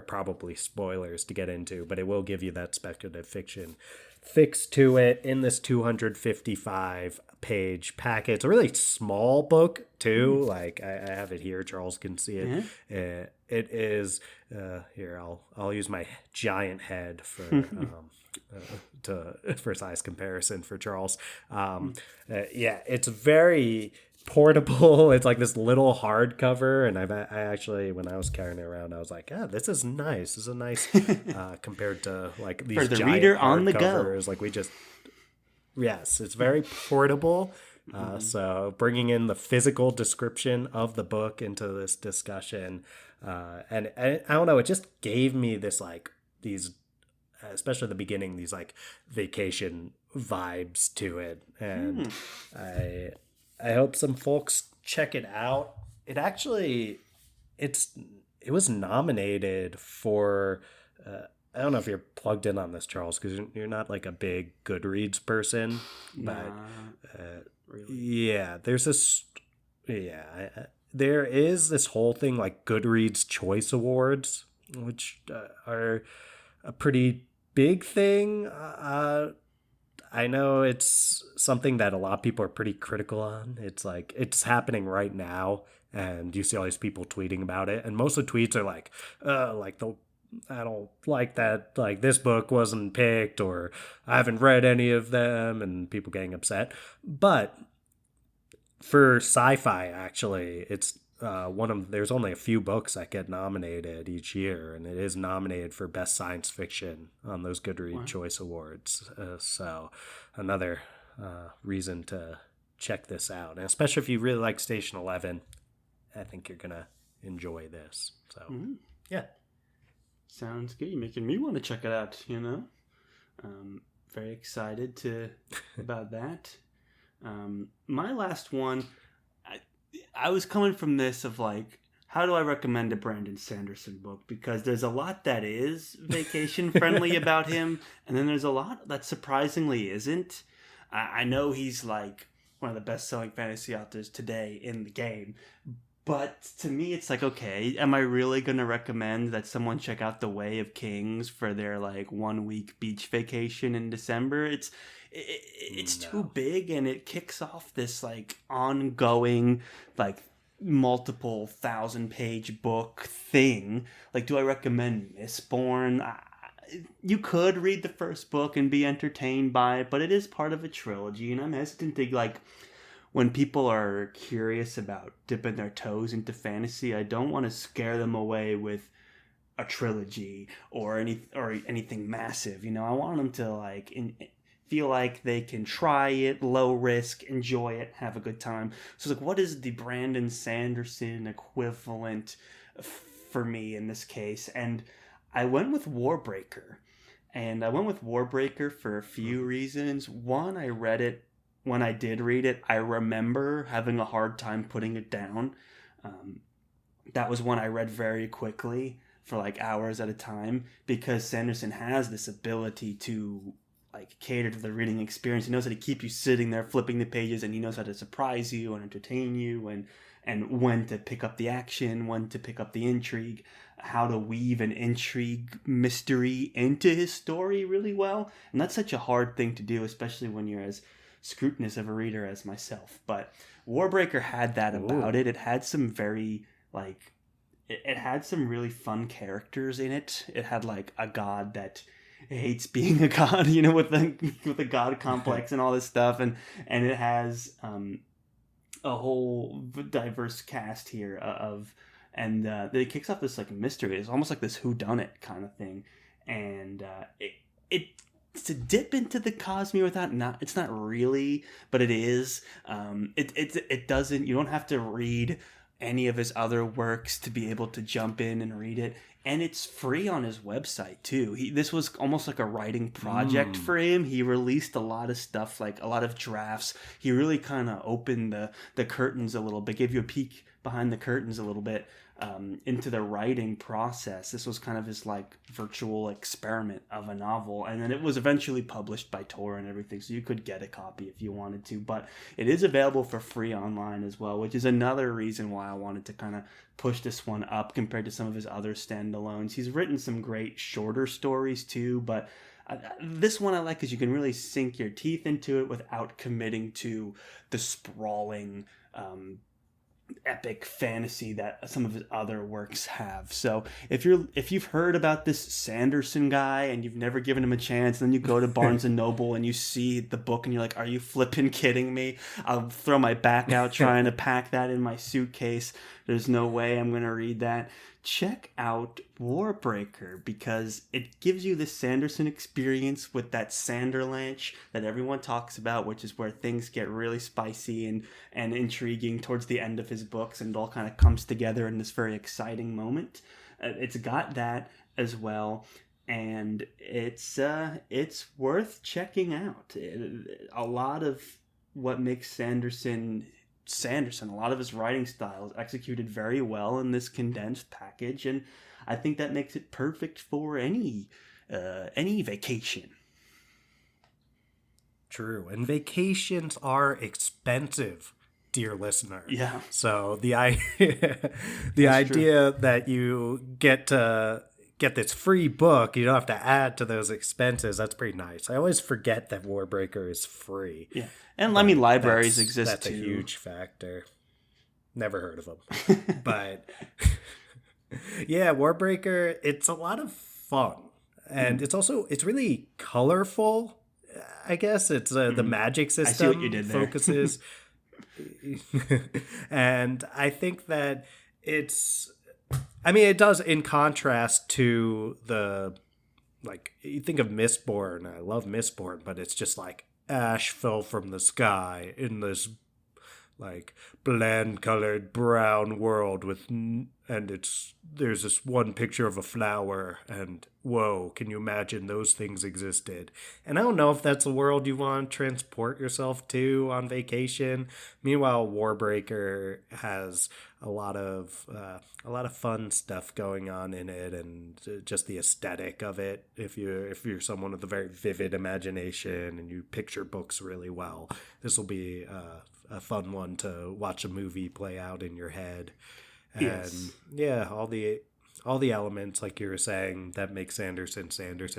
probably spoilers to get into, but it will give you that speculative fiction fix to it in this 255 page packet. It's a really small book too. Like I have it here. Charles can see it. It is here. I'll use my giant head for for size comparison for Charles. It's very portable. It's like this little hardcover, and I actually, when I was carrying it around, I was like, this is nice. This is a nice compared to like these for the giant reader on the go. Like it's very portable. So bringing in the physical description of the book into this discussion, and I don't know, it just gave me this like these, especially the beginning, these like vacation vibes to it, and I hope some folks check it out. It actually, it was nominated for. I don't know if you're plugged in on this, Charles, because you're not like a big Goodreads person, but really. Yeah, there's this. Yeah, there is this whole thing like Goodreads Choice Awards, which are a pretty big thing. I know it's something that a lot of people are pretty critical on. It's like, it's happening right now, and you see all these people tweeting about it, and most of the tweets are like I don't like that, like this book wasn't picked, or I haven't read any of them, and people getting upset. But for sci-fi, actually, it's there's only a few books that get nominated each year, and it is nominated for Best Science Fiction on those Goodreads Choice Awards. So another reason to check this out, and especially if you really like Station 11, I think you're gonna enjoy this. So yeah, sounds good. You're making me want to check it out. Very excited about that. My last one, I was coming from this of like how do I recommend a Brandon Sanderson book? Because there's a lot that is vacation friendly about him, and then there's a lot that surprisingly isn't. I know he's like one of the best selling fantasy authors today in the game, but to me it's like, okay, am I really going to recommend that someone check out The Way of Kings for their like 1 week beach vacation in December? It's too big, and it kicks off this like ongoing like multiple 1,000-page book thing. Like, do I recommend Mistborn? You could read the first book and be entertained by it, but it is part of a trilogy, and I'm hesitant to like, when people are curious about dipping their toes into fantasy, I don't want to scare them away with a trilogy or anything massive. You know, I want them to like feel like they can try it, low risk, enjoy it, have a good time. So it's like, what is the Brandon Sanderson equivalent for me in this case? And I went with Warbreaker. And I went with Warbreaker for a few reasons. One, I read it. When I did read it, I remember having a hard time putting it down. That was one I read very quickly for like hours at a time, because Sanderson has this ability to like cater to the reading experience. He knows how to keep you sitting there flipping the pages, and he knows how to surprise you and entertain you, and when to pick up the action, when to pick up the intrigue, how to weave an intrigue mystery into his story really well. And that's such a hard thing to do, especially when you're as scrutinous of a reader as myself. But Warbreaker had that about it. It had some very like it had some really fun characters in it. It had like a god that hates being a god, you know, with the god complex and all this stuff, and it has a whole diverse cast here and it kicks off this like mystery. It's almost like this whodunit kind of thing, and it's to dip into the Cosmere without it's not really, but it is. It doesn't. You don't have to read any of his other works to be able to jump in and read it. And it's free on his website too. This was almost like a writing project for him. He released a lot of stuff, like a lot of drafts. He really kind of opened the curtains a little bit, gave you a peek behind the curtains a little bit into the writing process. This was kind of his like virtual experiment of a novel, and then it was eventually published by Tor and everything, so you could get a copy if you wanted to. But it is available for free online as well, which is another reason why I wanted to kind of push this one up compared to some of his other standalones. He's written some great shorter stories too, but this one I like because you can really sink your teeth into it without committing to the sprawling epic fantasy that some of his other works have. So if you've heard about this Sanderson guy and you've never given him a chance, and then you go to Barnes and Noble and you see the book and you're like, are you flipping kidding me? I'll throw my back out trying to pack that in my suitcase. There's no way I'm going to read that. Check out Warbreaker, because it gives you the Sanderson experience with that Sanderlanche that everyone talks about, which is where things get really spicy and intriguing towards the end of his books, and it all kind of comes together in this very exciting moment. It's got that as well, and it's worth checking out. A lot of what makes Sanderson, a lot of his writing style is executed very well in this condensed package, and I think that makes it perfect for any vacation. True, and vacations are expensive, dear listener. Yeah. So the idea that you get to get this free book, you don't have to add to those expenses. That's pretty nice. I always forget that Warbreaker is free. Yeah, and I mean, libraries exist that's too. That's a huge factor. Never heard of them, but yeah, Warbreaker. It's a lot of fun, and it's really colorful. I guess it's the magic system. I see what you did there. Focuses, and I think that it does, in contrast to the, like, you think of Mistborn. I love Mistborn, but it's just like ash fell from the sky in this like bland colored brown world there's this one picture of a flower, and whoa, can you imagine those things existed? And I don't know if that's a world you want to transport yourself to on vacation. Meanwhile, Warbreaker has a lot of fun stuff going on in it, and just the aesthetic of it. If you're someone with a very vivid imagination and you picture books really well, this will be a fun one to watch a movie play out in your head. And yes. Yeah, all the elements, like you were saying, that make Sanderson.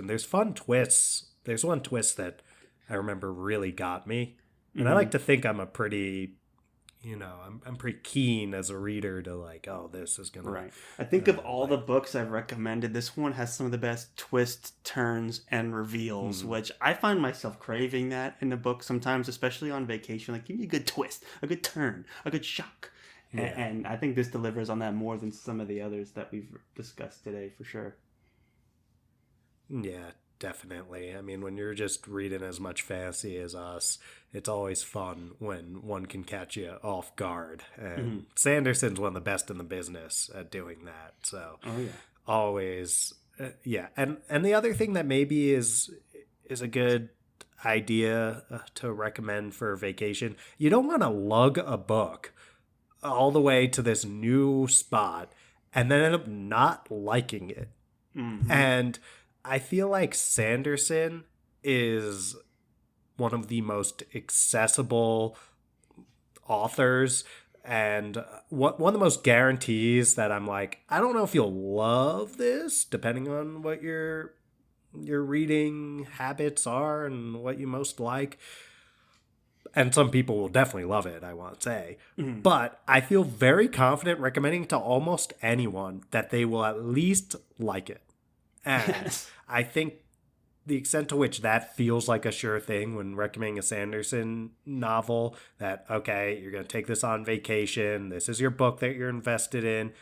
There's fun twists. There's one twist that I remember really got me, and I like to think I'm a pretty, I'm pretty keen as a reader to like, oh, this is gonna. Right. I think of all the books I've recommended, this one has some of the best twists, turns, and reveals, which I find myself craving that in the book sometimes, especially on vacation. Like, give me a good twist, a good turn, a good shock. Yeah. And I think this delivers on that more than some of the others that we've discussed today, for sure. Yeah, definitely. I mean, when you're just reading as much fantasy as us, it's always fun when one can catch you off guard. And Sanderson's one of the best in the business at doing that. So always, yeah. And the other thing that maybe is a good idea to recommend for vacation, you don't want to lug a book all the way to this new spot and then end up not liking it. And I feel like Sanderson is one of the most accessible authors, and one of the most guarantees that I'm like, I don't know if you'll love this, depending on what your reading habits are and what you most like. And some people will definitely love it, I want to say. But I feel very confident recommending to almost anyone that they will at least like it. And I think the extent to which that feels like a sure thing when recommending a Sanderson novel, that, okay, you're going to take this on vacation, this is your book that you're invested in,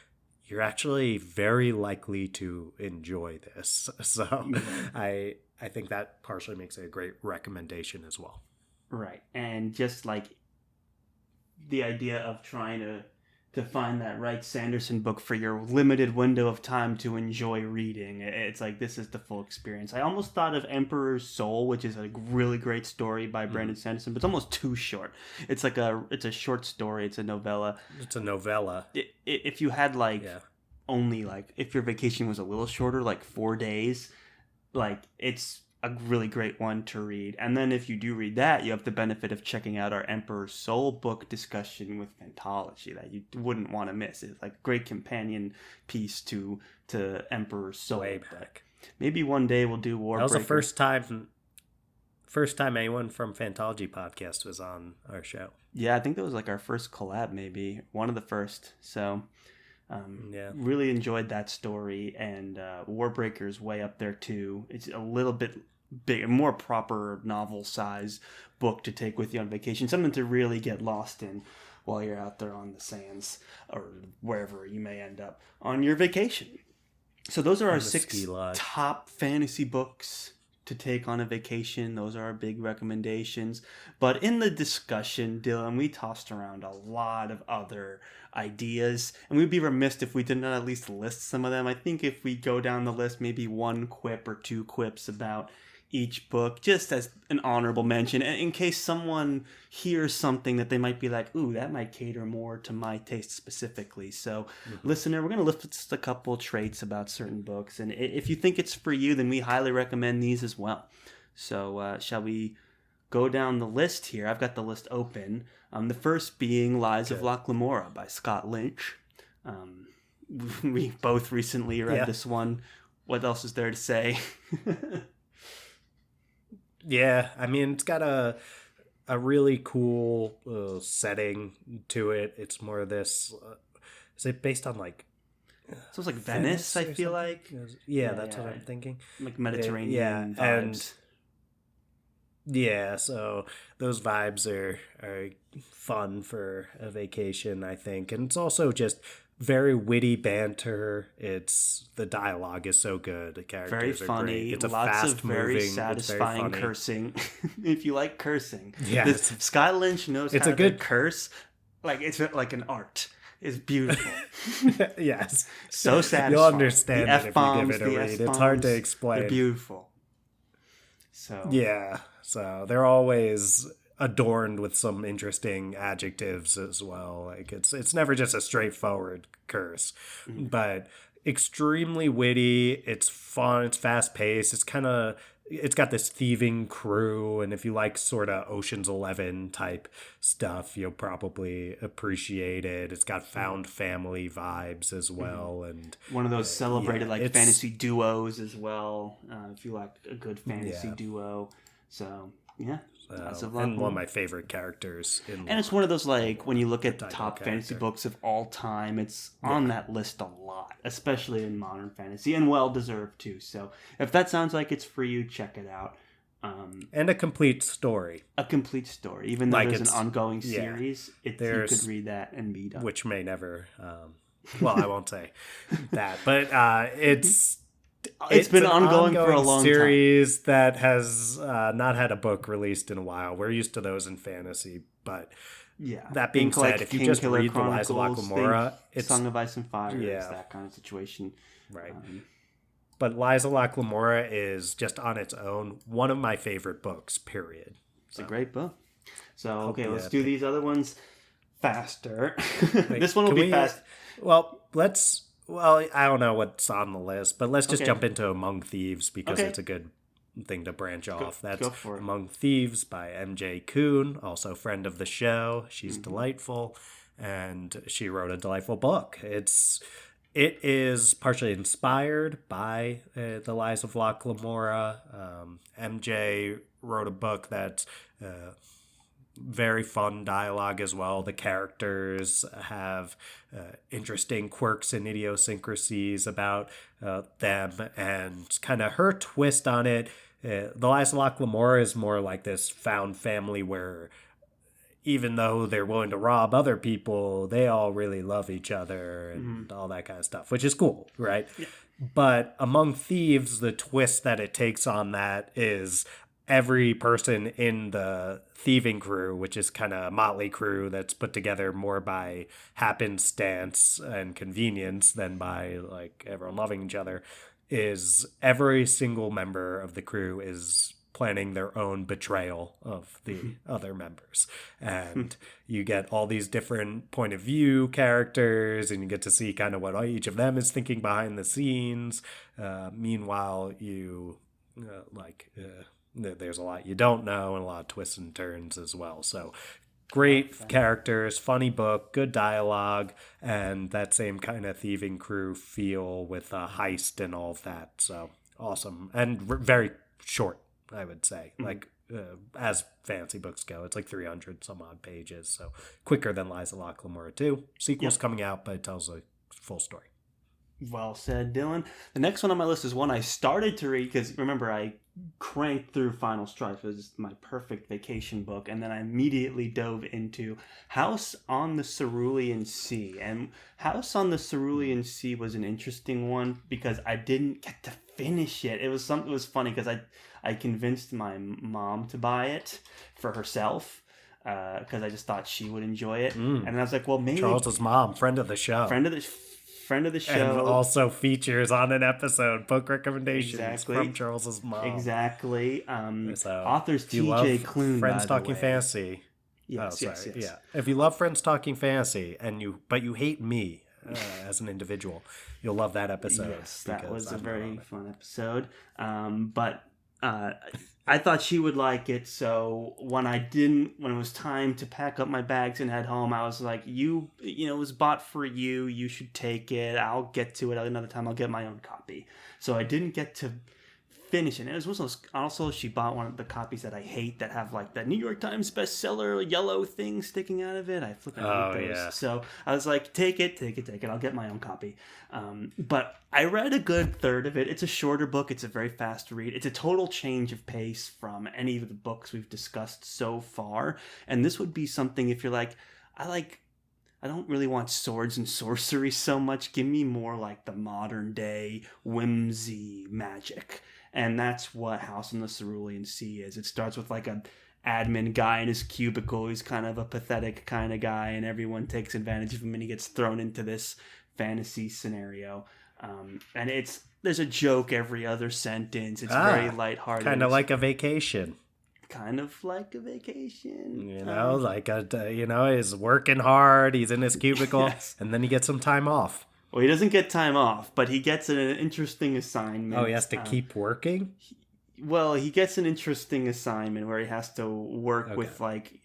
you're actually very likely to enjoy this. So I think that partially makes it a great recommendation as well. Right. And just like the idea of trying to find that right Sanderson book for your limited window of time to enjoy reading. It's like, this is the full experience. I almost thought of Emperor's Soul, which is a really great story by Brandon Sanderson, but it's almost too short. It's a short story. It's a novella. It's a novella. If you had only if your vacation was a little shorter, like 4 days, it's a really great one to read. And then if you do read that, you have the benefit of checking out our Emperor's Soul book discussion with Phantology that you wouldn't want to miss. It's like a great companion piece to Emperor's Soul. Way back. Maybe one day we'll do Warbreaker. That was the first time anyone from Phantology podcast was on our show. Yeah, I think that was our first collab, maybe one of the first. So really enjoyed that story, and Warbreaker's way up there too. It's a little bit big, more proper novel size book to take with you on vacation, something to really get lost in while you're out there on the sands or wherever you may end up on your vacation. So those are our 6 top fantasy books to take on a vacation. Those are our big recommendations. But in the discussion, Dylan, we tossed around a lot of other ideas, and we'd be remiss if we did not at least list some of them. I think if we go down the list, maybe 1 quip or 2 quips about each book, just as an honorable mention, in case someone hears something that they might be like, ooh, that might cater more to my taste specifically. So, listener, we're going to list a couple traits about certain books, and if you think it's for you, then we highly recommend these as well. So, shall we go down the list here? I've got the list open. The first being Lies of Locke Lamora by Scott Lynch. We both recently read this one. What else is there to say? Yeah, I mean, it's got a really cool setting to it. It's more of this. Is it based on So it's like Venice, I feel like. Yeah, that's what I'm thinking. Like Mediterranean vibes. And so those vibes are fun for a vacation, I think. And it's also just very witty banter. The dialogue is so good. The characters very funny. Are great. It's lots of very satisfying cursing. If you like cursing, yes. Scott Lynch knows how to curse Like it's like an art. It's beautiful. Yes. So satisfying. You'll understand the it if you give it a read. It's hard to explain. They're beautiful. So yeah. So they're always adorned with some interesting adjectives as well. Like it's never just a straightforward curse, but extremely witty. It's fun. It's fast paced. It's got this thieving crew, and if you like sort of Ocean's 11 type stuff, you'll probably appreciate it. It's got found family vibes as well, and one of those celebrated fantasy duos as well. If you like a good fantasy duo, so yeah. And one of my favorite characters. And it's one of those, like, when you look at the top fantasy books of all time, it's on that list a lot, especially in modern fantasy, and well-deserved, too. So if that sounds like it's for you, check it out. And a complete story. A complete story. Even though there's an ongoing series, you could read that and be done. Which may never... well, I won't say that, but it's been ongoing for a long series time. That has not had a book released in a while. We're used to those in fantasy, but that being said, like if you just read the Liza Laclamora, it's Song of Ice and Fire, it's that kind of situation, right? But Liza Laclamora is just on its own one of my favorite books. Period. It's a great book. So let's do these other ones faster. This one will be fast. Well, I don't know what's on the list, but let's just jump into Among Thieves because it's a good thing to branch off. That's Among Thieves by MJ Kuhn, also friend of the show. She's delightful, and she wrote a delightful book. It is partially inspired by the Lies of Laclamora. MJ wrote a book that's very fun dialogue as well. The characters have interesting quirks and idiosyncrasies about them, and kind of her twist on it. The Lies of Laclamora is more like this found family where even though they're willing to rob other people, they all really love each other and all that kind of stuff, which is cool, right? Yeah. But Among Thieves, the twist that it takes on that is every person in the thieving crew, which is kind of a motley crew that's put together more by happenstance and convenience than by like everyone loving each other, is every single member of the crew is planning their own betrayal of the other members. And you get all these different point of view characters, and you get to see kind of what each of them is thinking behind the scenes. Meanwhile, there's a lot you don't know and a lot of twists and turns as well. So great characters, funny book, good dialogue, and that same kind of thieving crew feel with a heist and all of that. So awesome. And very short, I would say. Like as fancy books go, it's like 300 some odd pages. So quicker than Liza Laclamora too. Sequel's coming out, but it tells a full story. Well said, Dylan. The next one on my list is one I started to read because, remember, I cranked through Final Strife. It was my perfect vacation book. And then I immediately dove into House on the Cerulean Sea. And House on the Cerulean Sea was an interesting one because I didn't get to finish it. It was funny because I convinced my mom to buy it for herself because I just thought she would enjoy it. And I was like, well, maybe... Charles's mom, friend of the show. Friend of the show. And also features on an episode book recommendations from Charles's mom. Exactly. Authors T.J. Klune, Friends Talking Fantasy. Yes. Yeah. If you love Friends Talking Fantasy but you hate me as an individual, you'll love that episode. Yes, that was a very fun episode. But I thought she would like it, so when it was time to pack up my bags and head home, I was like, it was bought for you, you should take it, I'll get to it another time, I'll get my own copy. So I didn't get to finish it. And it was also, she bought one of the copies that I hate that have like the New York Times bestseller yellow thing sticking out of it. I flipping hate those. Yeah. So I was like, take it, I'll get my own copy. But I read a good third of it. It's a shorter book. It's a very fast read. It's a total change of pace from any of the books we've discussed so far. And this would be something if you're like, I don't really want swords and sorcery so much. Give me more like the modern day whimsy magic. And that's what House on the Cerulean Sea is. It starts with like admin guy in his cubicle. He's kind of a pathetic kind of guy, and everyone takes advantage of him, and he gets thrown into this fantasy scenario. And there's a joke every other sentence. It's very lighthearted. Kind of like a vacation. Kind of like a vacation. He's working hard. He's in his cubicle, yes. And then he gets some time off. Well, he doesn't get time off, but he gets an interesting assignment. Oh, he has to keep working? He gets an interesting assignment where he has to work with, like,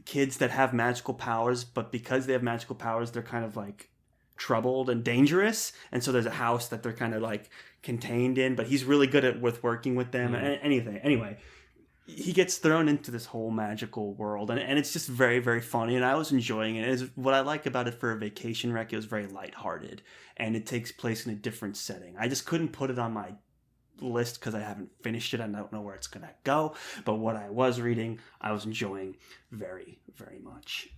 kids that have magical powers, but because they have magical powers, they're kind of, like, troubled and dangerous, and so there's a house that they're kind of like contained in, but he's really good at working with them and anyway, he gets thrown into this whole magical world, and it's just very, very funny, and I was enjoying it. What I like about it for a vacation rec, it was very lighthearted, and it takes place in a different setting. I just couldn't put it on my list because I haven't finished it. I don't know where it's gonna go, but what I was reading, I was enjoying very, very much.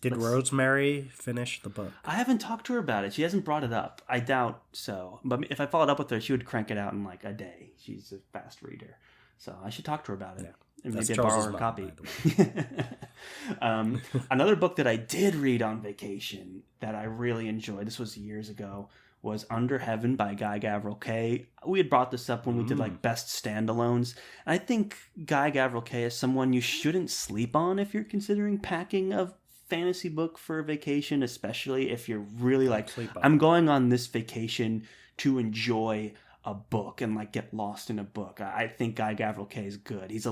Did Rosemary finish the book? I haven't talked to her about it. She hasn't brought it up. I doubt so. But if I followed up with her, she would crank it out in like a day. She's a fast reader. So I should talk to her about it. Yeah. And maybe borrow her copy. Another book that I did read on vacation that I really enjoyed, this was years ago, was Under Heaven by Guy Gavriel Kay. We had brought this up when we did like best standalones. And I think Guy Gavriel Kay is someone you shouldn't sleep on if you're considering packing a fantasy book for a vacation, especially if you're really like, I'm going on this vacation to enjoy a book and like get lost in a book. I think Guy Gavriel Kay is good. His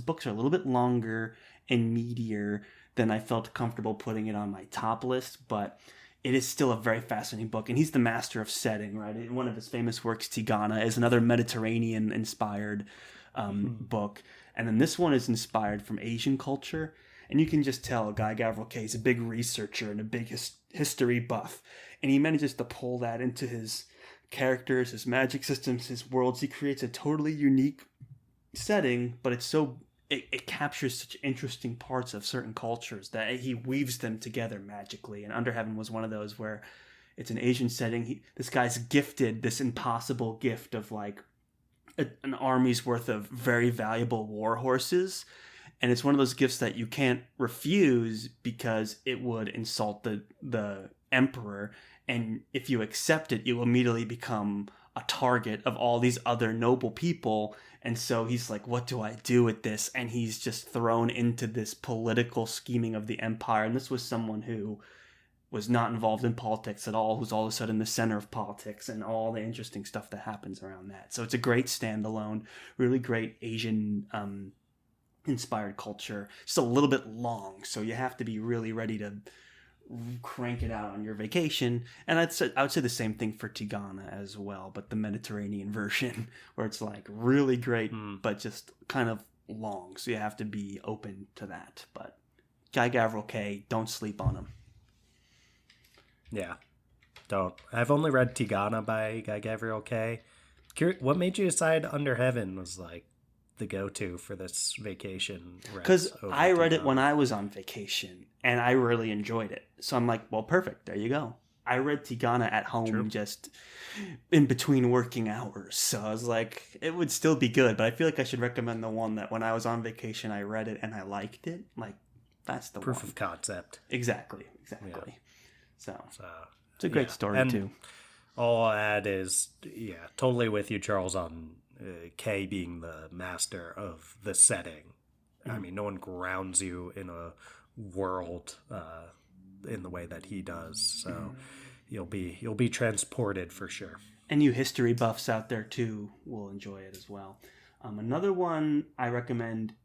books are a little bit longer and meatier than I felt comfortable putting it on my top list, but it is still a very fascinating book, and he's the master of setting, right? In one of his famous works, Tigana, is another Mediterranean-inspired book, and then this one is inspired from Asian culture. And you can just tell Guy Gavriel Kay is a big researcher and a big history buff. And he manages to pull that into his characters, his magic systems, his worlds. He creates a totally unique setting, but it captures such interesting parts of certain cultures that he weaves them together magically. And Under Heaven was one of those where it's an Asian setting. This guy's gifted this impossible gift of like an army's worth of very valuable war horses. And it's one of those gifts that you can't refuse because it would insult the emperor. And if you accept it, you immediately become a target of all these other noble people. And so he's like, what do I do with this? And he's just thrown into this political scheming of the empire. And this was someone who was not involved in politics at all, who's all of a sudden the center of politics and all the interesting stuff that happens around that. So it's a great standalone, really great Asian inspired culture. Just a little bit long, so you have to be really ready to crank it out on your vacation. And I would say the same thing for Tigana as well, but the Mediterranean version, where it's like really great, but just kind of long, so you have to be open to that. But Guy Gavriel Kay, don't sleep on him. Yeah, don't. I've only read Tigana by Guy Gavriel Kay. What made you decide Under Heaven was like the go-to for this vacation? Because I read it when I was on vacation and I really enjoyed it, so I'm like, well, perfect, there you go. I read Tigana at home just in between working hours, so I was like, it would still be good, but I feel like I should recommend the one that when I was on vacation I read it and I liked it. Like, that's the proof of concept. Exactly. Yeah. So it's a great story and too. All I'll add is, totally with you, Charles, on Kay being the master of the setting. I mean, no one grounds you in a world in the way that he does. So you'll be transported for sure. And you history buffs out there too will enjoy it as well. Another one I recommend,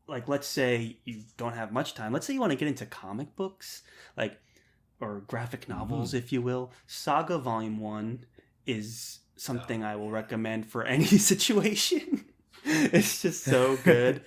like, let's say you don't have much time. Let's say you want to get into comic books, or graphic novels, if you will. Saga Volume 1 is something I will recommend for any situation. It's just so good.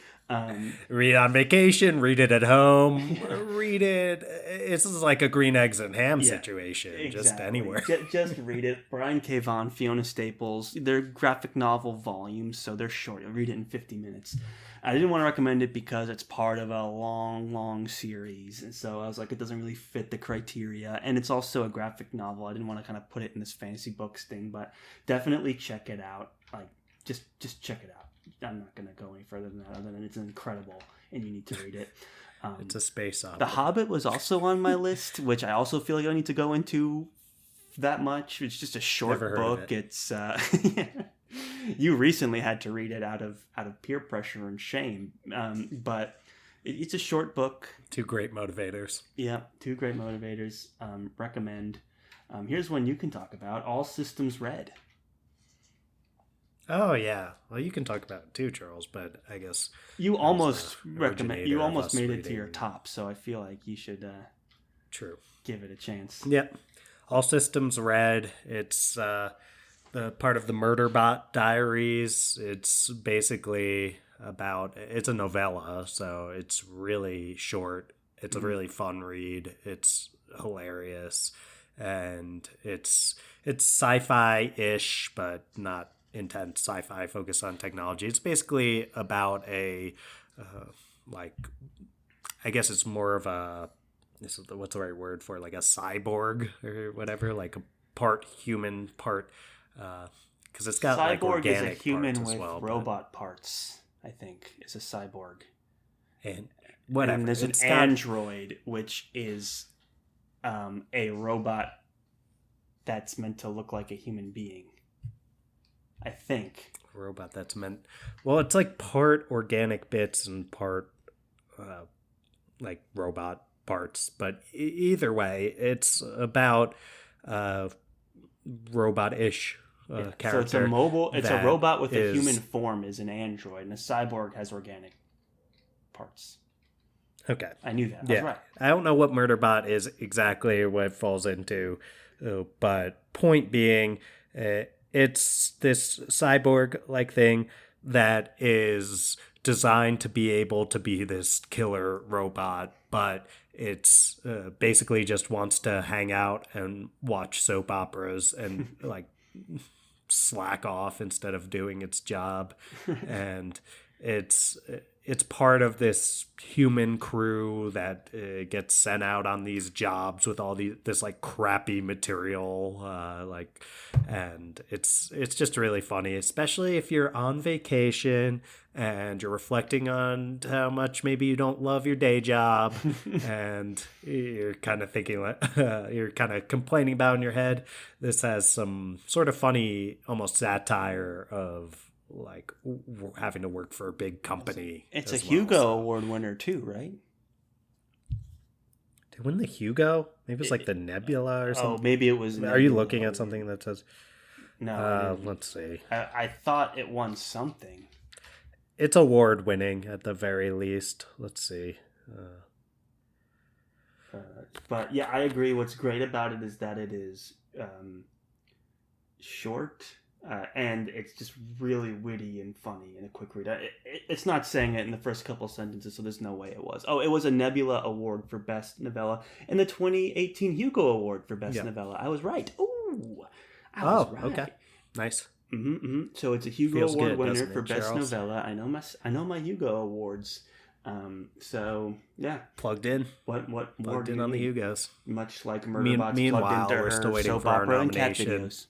Read it on vacation, read it at home, read it. It's like a green eggs and ham situation, exactly. Just anywhere. Just read it. Brian K. Vaughan, Fiona Staples. They're graphic novel volumes, so they're short. You'll read it in 50 minutes. I didn't want to recommend it because it's part of a long, long series. And so I was like, it doesn't really fit the criteria. And it's also a graphic novel. I didn't want to kind of put it in this fantasy books thing, but definitely check it out. Like, just check it out. I'm not going to go any further than that, other than it's incredible and you need to read it. It's a space opera. The Hobbit was also on my list, which I also feel like I don't need to go into that much. It's just a short book. It's you recently had to read it out of peer pressure and shame, but it's a short book. 2 great motivators. Yeah, 2 great motivators. Recommend. Here's one you can talk about: All Systems Red. Oh yeah, well you can talk about it too, Charles. But I guess you almost recommend. You almost made it to your top, so I feel like you should. True. Give it a chance. Yep. All Systems Red. It's the part of the Murderbot Diaries. It's basically about. It's a novella, so it's really short. It's a really fun read. It's hilarious, and it's sci-fi-ish, but not intense sci-fi focused on technology. It's basically about a I guess it's more of a what's the right word for it? Like a cyborg or whatever, like a part human, part because it's got cyborg like organic is a human parts with as well, robot parts. I think is a cyborg, and whatever. And there's an android which is a robot that's meant to look like a human being. I think. A robot that's meant... Well, it's like part organic bits and part like robot parts. But either way, it's about robot-ish character. So it's a mobile... It's a robot with a human form is an android. And a cyborg has organic parts. Okay. I knew that. I was right. I don't know what Murderbot is exactly what it falls into. But point being... it's this cyborg-like thing that is designed to be able to be this killer robot, but it's basically just wants to hang out and watch soap operas and like slack off instead of doing its job. And it's part of this human crew that gets sent out on these jobs with all this like crappy material, and it's just really funny, especially if you're on vacation and you're reflecting on how much maybe you don't love your day job and you're kind of thinking like you're kind of complaining about in your head. This has some sort of funny, almost satire of like having to work for a big company. It's a Hugo Award winner too, right? Did it win the Hugo? Maybe it's like the Nebula or something. Oh, maybe it was. Nebula. Are you looking at something that says? No. Let's see. I thought it won something. It's award winning at the very least. Let's see. But yeah, I agree. What's great about it is that it is short. And it's just really witty and funny and a quick read. It's not saying it in the first couple sentences, so there's no way it was. Oh, it was a Nebula Award for Best Novella and the 2018 Hugo Award for Best Novella. I was right. Ooh, I was right. Okay, nice. So it's a Hugo Award winner for Best Novella. I know my Hugo Awards. So yeah, plugged in. What plugged in on the Hugos? Much like Murderbot's plugged into we're still her waiting soap for our opera and cat nomination. videos.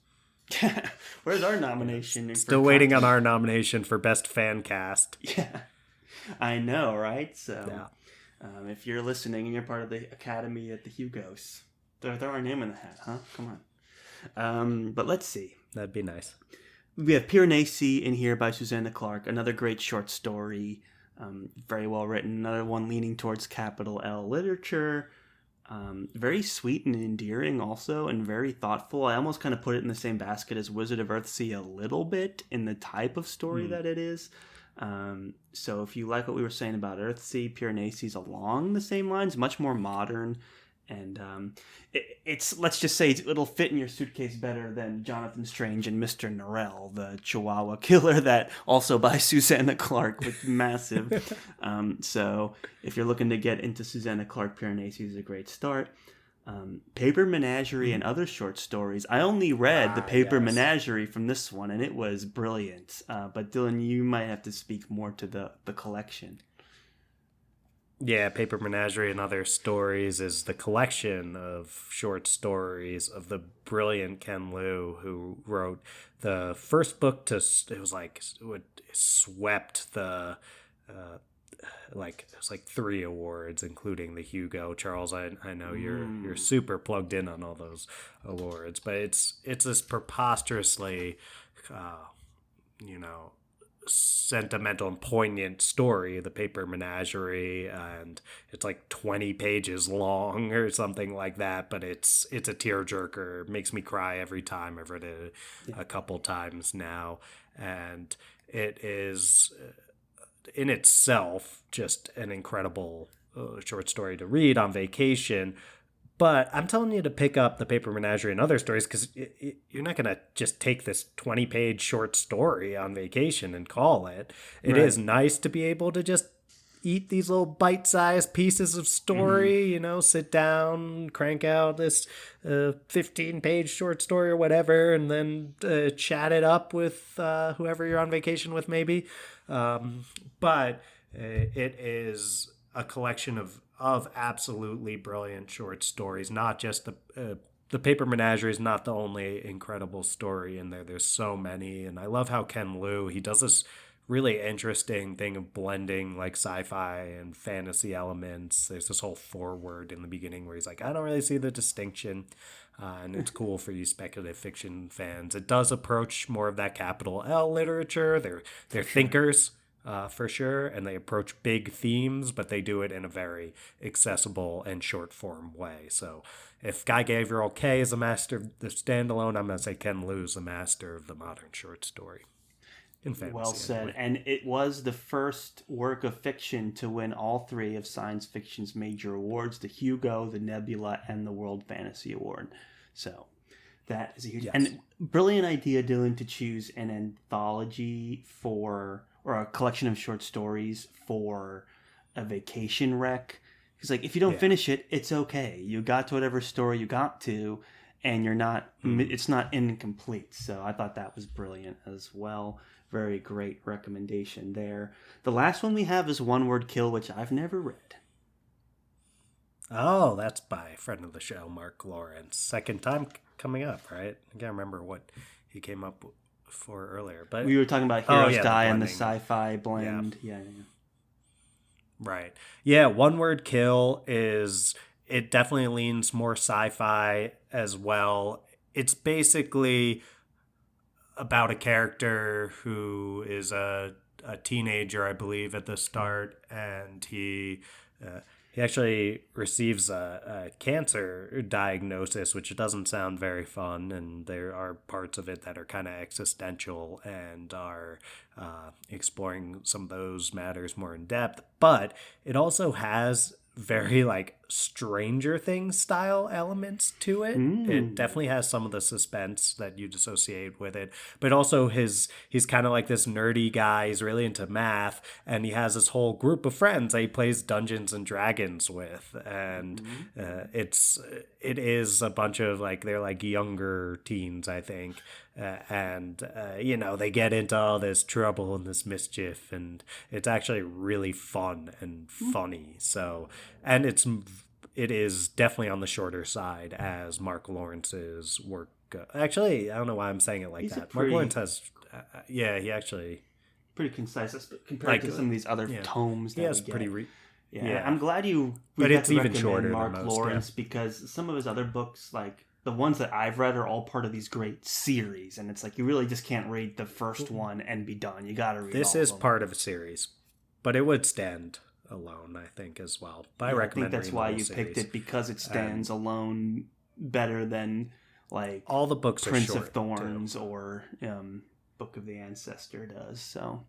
Where's our nomination? Still waiting on our nomination for Best Fan Cast. Yeah, I know, right? So, if you're listening and you're part of the Academy at the Hugos, throw our name in the hat, huh? Come on. But let's see. That'd be nice. We have Piranesi in here by Susanna Clarke, another great short story, very well written. Another one leaning towards capital L literature. Very sweet and endearing also, and very thoughtful. I almost kind of put it in the same basket as Wizard of Earthsea a little bit in the type of story that it is. So if you like what we were saying about Earthsea, Piranesi's along the same lines, much more modern. And it's let's just say it'll fit in your suitcase better than Jonathan Strange and Mr. Norrell, the Chihuahua killer, that also by Susanna Clarke, with massive. So if you're looking to get into Susanna Clarke, Piranesi is a great start. Paper Menagerie and other short stories. I only read the Paper Menagerie from this one, and it was brilliant. But Dylan, you might have to speak more to the collection. Yeah, Paper Menagerie and Other Stories is the collection of short stories of the brilliant Ken Liu, who wrote the first book to, it was like, it swept the, uh, like, it was like 3 awards, including the Hugo. Charles, I know you're super plugged in on all those awards, but it's this preposterously, you know, sentimental and poignant story, The Paper Menagerie, and it's like 20 pages long or something like that, but it's a tearjerker. It makes me cry every time. I've read it a couple times now, and it is in itself just an incredible short story to read on vacation. But I'm telling you to pick up The Paper Menagerie and Other Stories because you're not going to just take this 20-page short story on vacation and call it. It is nice to be able to just eat these little bite-sized pieces of story, you know, sit down, crank out this 15-page short story or whatever, and then chat it up with whoever you're on vacation with maybe. But it is a collection of absolutely brilliant short stories. Not just the Paper Menagerie is not the only incredible story in there. There's so many, and I love how Ken Liu, he does this really interesting thing of blending like sci-fi and fantasy elements. There's this whole foreword in the beginning where he's like, I don't really see the distinction. And it's cool for you speculative fiction fans. It does approach more of that capital L literature. They're thinkers. For sure, and they approach big themes, but they do it in a very accessible and short form way. So if Guy Gavriel Kay is a master of the standalone, I'm going to say Ken Liu's the master of the modern short story. In fantasy, well said. anyway. And it was the first work of fiction to win all 3 of science fiction's major awards, the Hugo, the Nebula, and the World Fantasy Award. So that is a huge... Yes. And brilliant idea, Dylan, to choose an anthology for... or a collection of short stories for a vacation wreck. Because, like, if you don't finish it, it's okay. You got to whatever story you got to, and you're not, it's not incomplete. So I thought that was brilliant as well. Very great recommendation there. The last one we have is One Word Kill, which I've never read. Oh, that's by a friend of the show, Mark Lawrence. Second time coming up, right? I can't remember what he came up with for earlier, but we were talking about Heroes Die and the sci-fi blend. Yeah. Right. Yeah, One Word Kill it definitely leans more sci-fi as well. It's basically about a character who is a teenager, I believe, at the start, and he actually receives a cancer diagnosis, which doesn't sound very fun, and there are parts of it that are kind of existential and are exploring some of those matters more in depth. But it also has very like Stranger Things style elements to it. It definitely has some of the suspense that you'd associate with it, but also he's kind of like this nerdy guy. He's really into math, and he has this whole group of friends that he plays Dungeons and Dragons with, and it is a bunch of like, they're like younger teens, I think, and you know, they get into all this trouble and this mischief, and it's actually really fun and funny. So, and it is definitely on the shorter side as Mark Lawrence's work. Actually, I don't know why I'm saying it like that. Mark Lawrence has, he actually pretty concise compared to some of these other tomes. That he has we get. pretty. I'm glad but it's even shorter. Mark Lawrence, because some of his other books, like the ones that I've read, are all part of these great series, and it's like you really just can't read the first one and be done. You got to read. This is part of a series, but it would stand alone, I think, as well. But I recommend. I think that's why you picked it, because it stands alone better than like all the books Prince are short, of Thorns or Book of the Ancestor does. So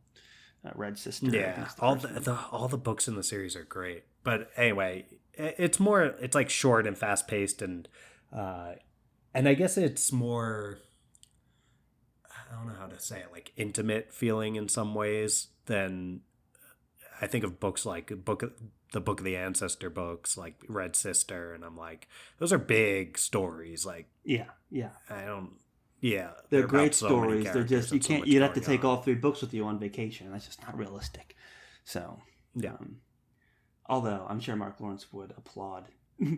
Red Sister. Yeah, all the books in the series are great. But anyway, it's like short and fast paced, and I guess it's more, I don't know how to say it, like intimate feeling in some ways than I think of books like the Book of the Ancestor books, like Red Sister, and I'm like, those are big stories. Like, yeah, they're great stories. They're just you'd have to take all 3 books with you on vacation. That's just not realistic. So Although I'm sure Mark Lawrence would applaud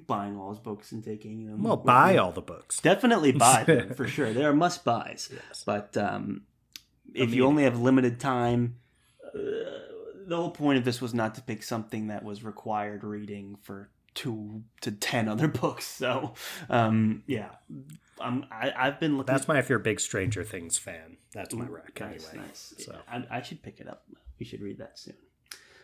buying all his books and taking them. Well, buy all the books. Definitely buy them, for sure. They are must-buys. Yes. But if you only have limited time, the whole point of this was not to pick something that was required reading for 2 to 10 other books. So, yeah. I've been looking. That's if you're a big Stranger Things fan. That's my rec, nice, anyway. Nice. So. I should pick it up. We should read that soon.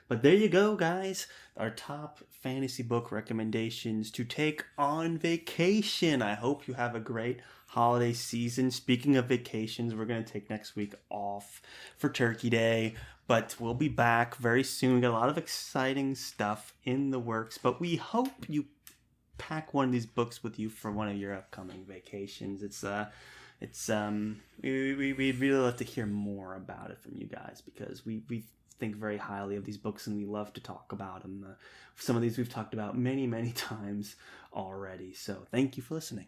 But there you go, guys. Our top fantasy book recommendations to take on vacation. I hope you have a great holiday season. Speaking of vacations, we're going to take next week off for Turkey Day. But we'll be back very soon. We got a lot of exciting stuff in the works. But we hope you pack one of these books with you for one of your upcoming vacations. We'd really love to hear more about it from you guys, because we think very highly of these books and we love to talk about them. Some of these we've talked about many, many times already. So thank you for listening.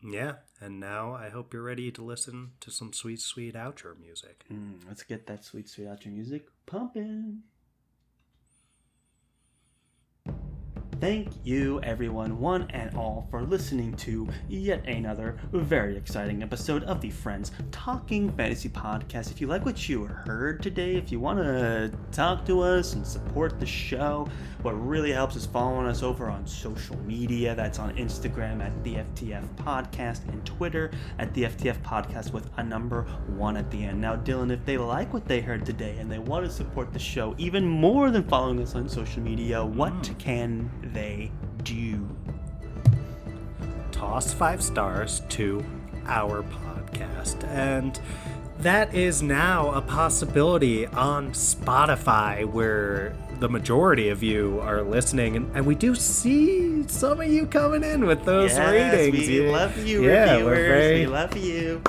Yeah, and now I hope you're ready to listen to some sweet, sweet outro music. Let's get that sweet, sweet outro music pumping. Thank you, everyone, one and all, for listening to yet another very exciting episode of the Friends Talking Fantasy Podcast. If you like what you heard today, if you want to talk to us and support the show, what really helps is following us over on social media. That's on Instagram at the FTF Podcast and Twitter at the FTF Podcast with a number 1 at the end. Now, Dylan, if they like what they heard today and they want to support the show even more than following us on social media, what can they do? Toss 5 stars to our podcast, and that is now a possibility on Spotify, where the majority of you are listening, and we do see some of you coming in with those ratings. We love you, reviewers. We love you.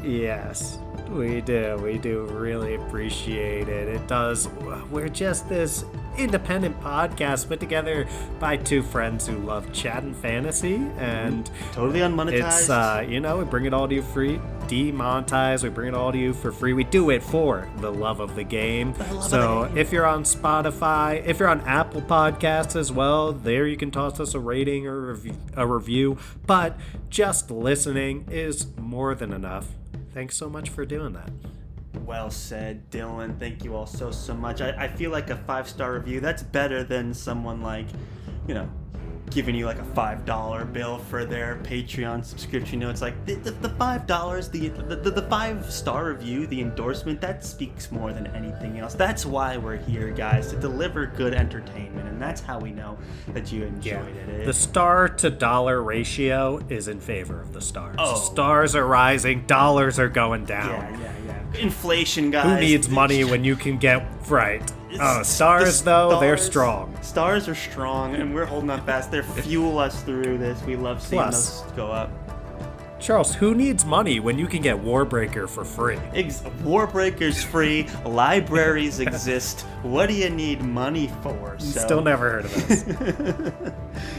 Yes, we do. We do really appreciate it. It does. We're just this independent podcast put together by 2 friends who love chatting fantasy, and totally unmonetized. It's we bring it all to you free, demonetized. We bring it all to you for free. We do it for the love of the game. So if you're on Spotify, if you're on Apple Podcasts as well, there you can toss us a rating or a review. But just listening is more than enough. Thanks so much for doing that. Well said, Dylan. Thank you all so much. I feel like a 5-star review, that's better than someone like, giving you like a $5 bill for their Patreon subscription. It's like the $5, the 5-star review, the endorsement, that speaks more than anything else. That's why we're here, guys, to deliver good entertainment, and that's how we know that you enjoyed it. The star to dollar ratio is in favor of the stars. Oh. Stars are rising, dollars are going down. Yeah. Inflation, guys. Who needs money when you can get stars, they're strong. Stars are strong, and we're holding up fast. They fuel us through this. We love seeing those go up. Charles, who needs money when you can get Warbreaker for free? Warbreaker's free. Libraries exist. What do you need money for? Still never heard of this.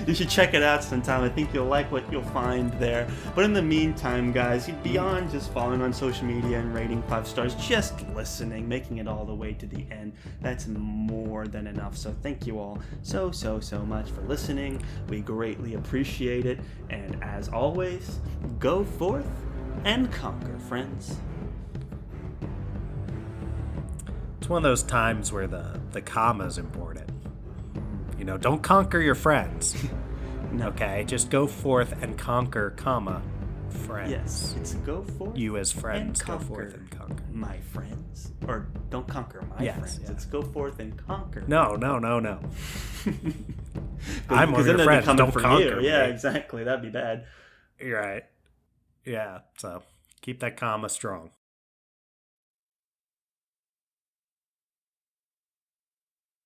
You should check it out sometime. I think you'll like what you'll find there. But in the meantime, guys, beyond just following on social media and rating 5 stars, just listening, making it all the way to the end, that's more than enough. So thank you all so much for listening. We greatly appreciate it. And as always, go forth and conquer, friends. It's one of those times where the comma is important. Don't conquer your friends. No. Okay, just go forth and conquer, friends. Yes, it's go forth. You as friends, and go forth and conquer. My friends. Or don't conquer my friends. Yeah. It's go forth and conquer. No. I'm one of your friends. Don't conquer me. Yeah, exactly. That'd be bad. You're right. Yeah, so keep that comma strong.